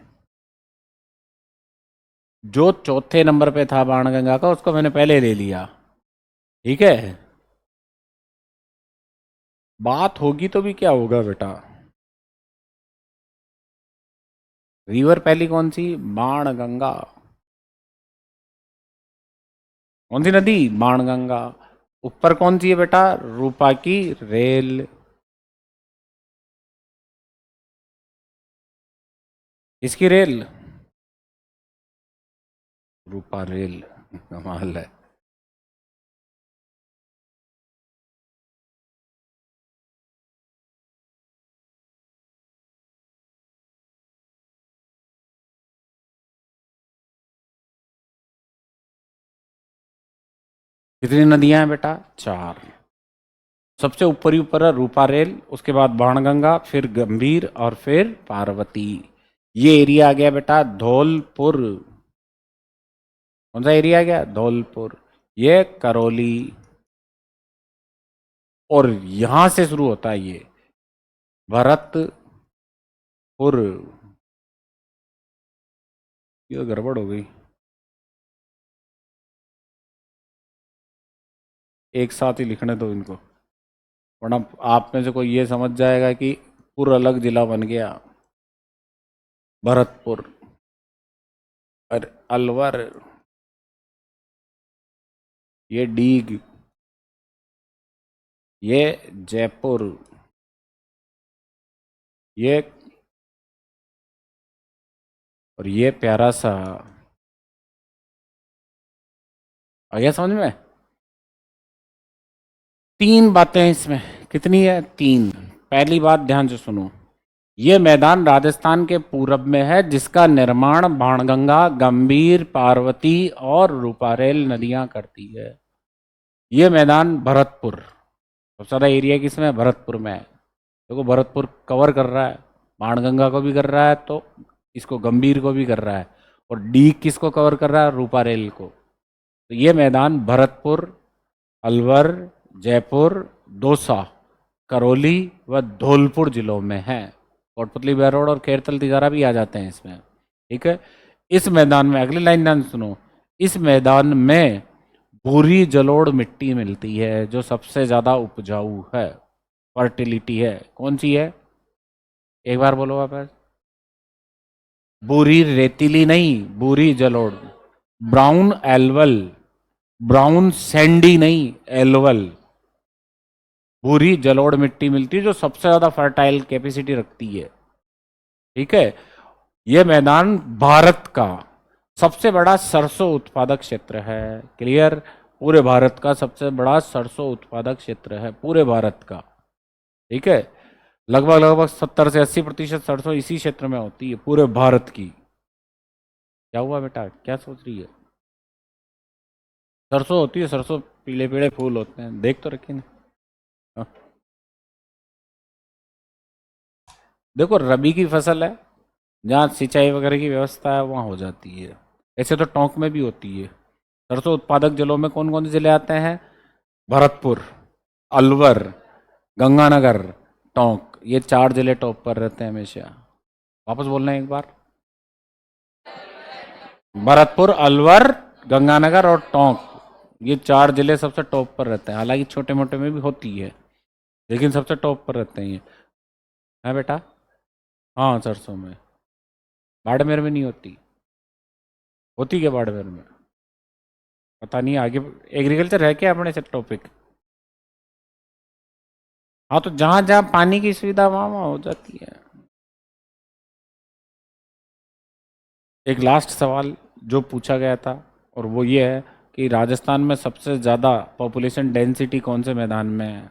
जो चौथे नंबर पे था बाणगंगा का, उसको मैंने पहले ले लिया। ठीक है। बात होगी तो भी क्या होगा बेटा? रिवर पहली कौन सी? बाणगंगा। कौन सी नदी? बाणगंगा। ऊपर कौन सी है बेटा? रूपा की रेल। इसकी रेल? रूपा रेल। कमाल है। कितनी नदियां हैं बेटा? 4। सबसे ऊपर ही ऊपर है रूपा रेल, उसके बाद बाणगंगा, फिर गंभीर और फिर पार्वती। ये एरिया आ गया बेटा धौलपुर। कौन सा एरिया आ गया? धौलपुर। ये करौली। और यहां से शुरू होता है ये भरतपुर। ये गड़बड़ हो गई। एक साथ ही लिखने दो इनको, वरना आप में से कोई ये समझ जाएगा कि पुर अलग जिला बन गया। भरतपुर और अलवर, ये डीग, ये जयपुर, ये और ये प्यारा सा। आ गया समझ में? 3 बातें हैं इसमें। कितनी है? 3। पहली बात ध्यान से सुनो, ये मैदान राजस्थान के पूरब में है, जिसका निर्माण बाणगंगा, गंभीर, पार्वती और रूपारेल नदियां करती है। ये मैदान भरतपुर, सबसे ज्यादा एरिया किसमें है? भरतपुर में है। देखो भरतपुर कवर कर रहा है, बाणगंगा को भी कर रहा है, तो इसको गंभीर को भी कर रहा है, और डी किसको कवर कर रहा है? रूपारेल को। तो ये मैदान भरतपुर, अलवर, जयपुर, दौसा, करौली व धौलपुर जिलों में है। कोटपुतली, बहरोड और खेरतल तिजारा भी आ जाते हैं इसमें। ठीक है। इस मैदान में, अगली लाइन ध्यान सुनो, इस मैदान में भूरी जलोढ़ मिट्टी मिलती है जो सबसे ज्यादा उपजाऊ है, फर्टिलिटी है। कौन सी है? एक बार बोलो वापस। भूरी रेतीली नहीं, भूरी जलोढ़। ब्राउन एल्वल, ब्राउन सैंडी नहीं, एल्वल। भूरी जलोढ़ मिट्टी मिलती है जो सबसे ज्यादा फर्टाइल कैपेसिटी रखती है। ठीक है, यह मैदान भारत का सबसे बड़ा सरसों उत्पादक क्षेत्र है। क्लियर? पूरे भारत का सबसे बड़ा सरसों उत्पादक क्षेत्र है, पूरे भारत का। ठीक है, लगभग लगभग 70 से 80% सरसों इसी क्षेत्र में होती है, पूरे भारत की। क्या हुआ बेटा, क्या सोच रही है? सरसों होती है, सरसों पीले पीले फूल होते हैं, देख तो रखी ना। हाँ। देखो, रबी की फसल है, जहाँ सिंचाई वगैरह की व्यवस्था है वहाँ हो जाती है। ऐसे तो टोंक में भी होती है। सरसों उत्पादक जिलों में कौन कौन से जिले आते हैं? भरतपुर, अलवर, गंगानगर, टोंक, ये 4 जिले टॉप पर रहते हैं हमेशा। वापस बोलना है एक बार। भरतपुर, अलवर, गंगानगर और टोंक, ये 4 जिले सबसे टॉप पर रहते हैं। हालांकि छोटे मोटे में भी होती है, लेकिन सबसे टॉप पर रहते हैं ये। है बेटा? हाँ, सरसों में। बाड़मेर में नहीं होती? होती क्या बाड़मेर में? पता नहीं, आगे एग्रीकल्चर है क्या अपने से टॉपिक? हाँ, तो जहाँ जहाँ पानी की सुविधा वहाँ वहाँ हो जाती है। एक लास्ट सवाल जो पूछा गया था, और वो ये है कि राजस्थान में सबसे ज़्यादा पॉपुलेशन डेंसिटी कौन से मैदान में है?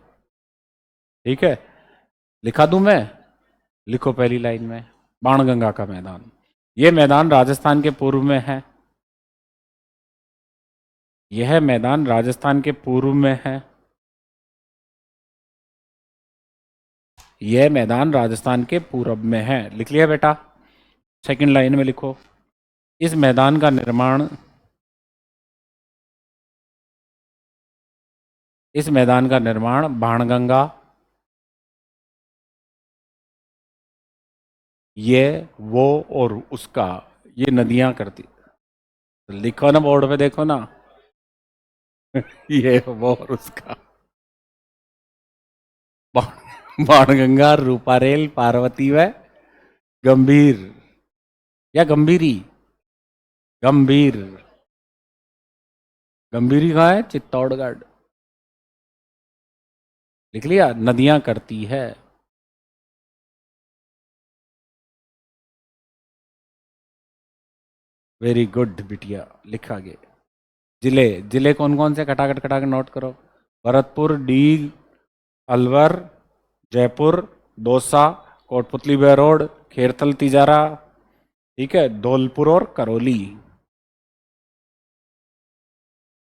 ठीक है, लिखा दूं मैं? लिखो पहली लाइन में, बाणगंगा का मैदान। ये मैदान राजस्थान के पूर्व में है। यह मैदान राजस्थान के पूर्व में है। यह मैदान राजस्थान के पूर्व में है। लिख लिया बेटा? सेकंड लाइन में लिखो, इस मैदान का निर्माण, इस मैदान का निर्माण बाणगंगा, ये, वो और उसका, ये नदियां करती। लिखो ना बोर्ड पे, देखो ना। ये, वो और उसका। बाणगंगा, रूपारेल, पार्वती व गंभीर, या गंभीरी? गंभीर। गंभीरी कहाँ है? चित्तौड़गढ़। लिख लिया? नदियां करती है। वेरी गुड बिटिया, लिखा गया। जिले, जिले कौन कौन से? खटाखट खटाखट नोट करो। भरतपुर, डीग, अलवर, जयपुर, दौसा, कोटपुतली बहरोड, खेरथल तिजारा, ठीक है, धौलपुर और करौली।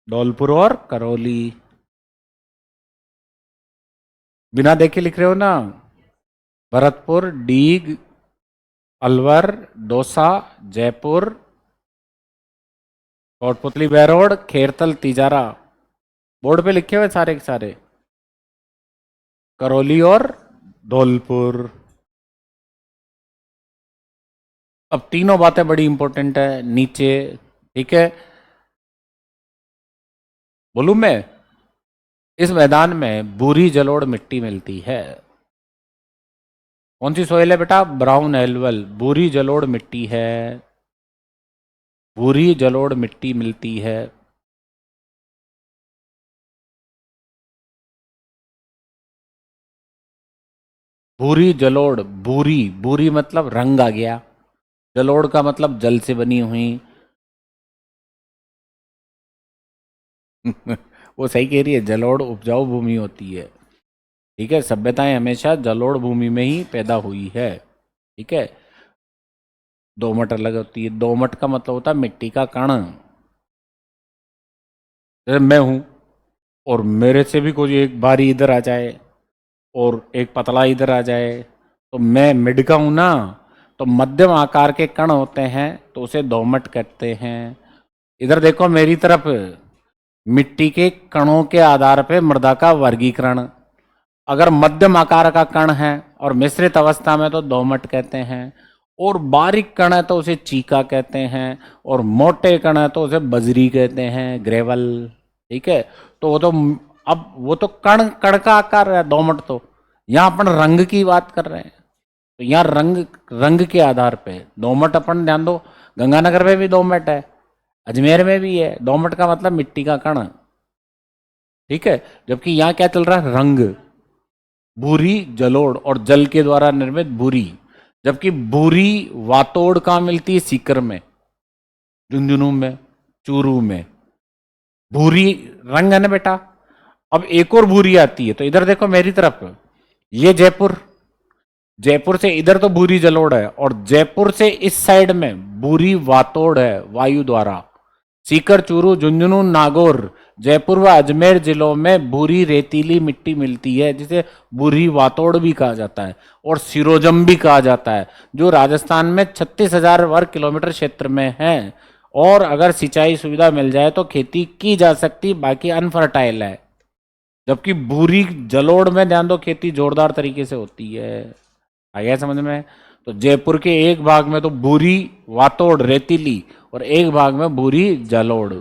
धौलपुर और करौली। बिना देखे लिख रहे हो ना? भरतपुर, डीग, अलवर, दौसा, जयपुर, कोटपुतली बहरोड, खेरथल तिजारा। बोर्ड पे लिखे हुए सारे के सारे। करौली और धौलपुर। अब तीनों बातें बड़ी इंपॉर्टेंट है नीचे। ठीक है, बोलूं मैं? इस मैदान में भूरी जलोढ़ मिट्टी मिलती है। कौन सी सोइल है बेटा? ब्राउन एल्वल, भूरी जलोढ़ मिट्टी है। भूरी जलोढ़ मिट्टी मिलती है। भूरी जलोढ़, भूरी, भूरी मतलब रंग आ गया, जलोढ़ का मतलब जल से बनी हुई। वो सही कह रही है, जलोढ़ उपजाऊ भूमि होती है। ठीक है, सभ्यताएं हमेशा जलोढ़ भूमि में ही पैदा हुई है। ठीक है, दोमट अलग होती है। दोमट का मतलब होता है मिट्टी का कण। जैसे मैं हूं, और मेरे से भी कोई एक भारी इधर आ जाए और एक पतला इधर आ जाए, तो मैं मिड का हूं ना, तो मध्यम आकार के कण होते हैं, तो उसे दोमट कहते हैं। इधर देखो मेरी तरफ, मिट्टी के कणों के आधार पर मृदा का वर्गीकरण। अगर मध्यम आकार का कण है और मिश्रित अवस्था में तो दोमट कहते हैं, और बारीक कण है तो उसे चीका कहते हैं, और मोटे कण है तो उसे बजरी कहते हैं, ग्रेवल। ठीक है, तो वो तो, अब वो तो कण कण का आकार है दोमट। तो यहाँ अपन रंग की बात कर रहे हैं, तो यहाँ रंग, रंग के आधार पे दोमट। अपन ध्यान दो, गंगानगर में भी दोमट है, अजमेर में भी है। दोमट का मतलब मिट्टी का कण। ठीक है, जबकि यहाँ क्या चल रहा है? रंग। भूरी जलोढ़ और जल के द्वारा निर्मित भूरी, जबकि भूरी वातोड़ कहाँ मिलती है? सीकर में, झुंझुनू में, चूरू में। भूरी रंग है ना बेटा। अब एक और भूरी आती है, तो इधर देखो मेरी तरफ, ये जयपुर, जयपुर से इधर तो भूरी जलोढ़ है, और जयपुर से इस साइड में भूरी वातोड़ है वायु द्वारा। सीकर, चूरू, झुंझुनू, नागौर, जयपुर व अजमेर जिलों में भूरी रेतीली मिट्टी मिलती है, जिसे भूरी वातोड़ भी कहा जाता है और सिरोजम भी कहा जाता है, जो राजस्थान में 36,000 वर्ग किलोमीटर क्षेत्र में है। और अगर सिंचाई सुविधा मिल जाए तो खेती की जा सकती, बाकी अनफर्टाइल है। जबकि भूरी जलोढ़ में ध्यान दो, खेती जोरदार तरीके से होती है। आ गया समझ में? तो जयपुर के एक भाग में तो भूरी वातोड़ रेतीली, और एक भाग में भूरी जलोढ़।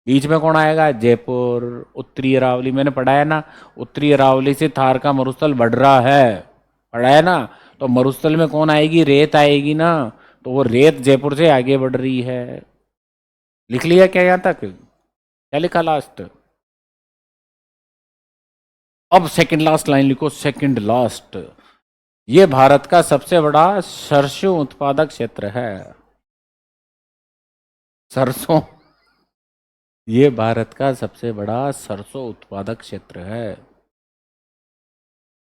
बीच में कौन आएगा? जयपुर। उत्तरी अरावली मैंने पढ़ा है ना, उत्तरी अरावली से थार का मरुस्थल बढ़ रहा है, पढ़ा है ना। तो मरुस्थल में कौन आएगी? रेत आएगी ना। तो वो रेत जयपुर से आगे बढ़ रही है। लिख लिया क्या यहां तक? क्या लिखा लास्ट? अब सेकंड लास्ट लाइन लिखो, सेकंड लास्ट। ये भारत का सबसे बड़ा सरसों उत्पादक क्षेत्र है। सरसों, ये भारत का सबसे बड़ा सरसों उत्पादक क्षेत्र है।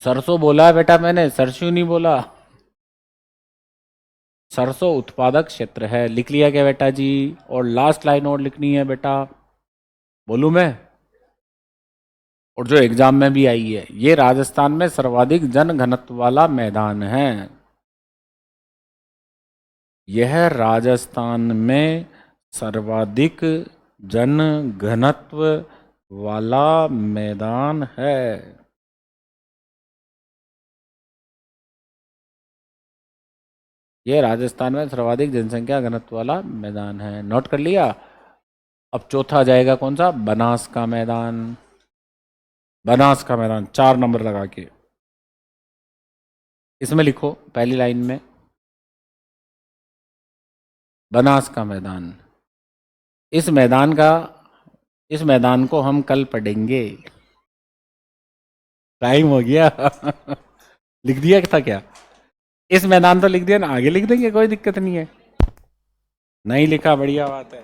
सरसों बोला है बेटा मैंने, सरसों नहीं बोला। सरसों उत्पादक क्षेत्र है। लिख लिया क्या बेटा जी? और लास्ट लाइन और लिखनी है बेटा, बोलूं मैं? और जो एग्जाम में भी आई है, ये राजस्थान में सर्वाधिक जन घनत्व वाला मैदान है। यह राजस्थान में सर्वाधिक जन घनत्व वाला मैदान है। यह राजस्थान में सर्वाधिक जनसंख्या घनत्व वाला मैदान है। नोट कर लिया? अब चौथा जाएगा कौन सा? बनास का मैदान। बनास का मैदान 4 नंबर लगा के इसमें लिखो पहली लाइन में, बनास का मैदान। इस मैदान का, इस मैदान को हम कल पढ़ेंगे। टाइम हो गया। लिख दिया था क्या? इस मैदान तो लिख दिया ना, आगे लिख देंगे, कोई दिक्कत नहीं है। नहीं लिखा, बढ़िया बात है।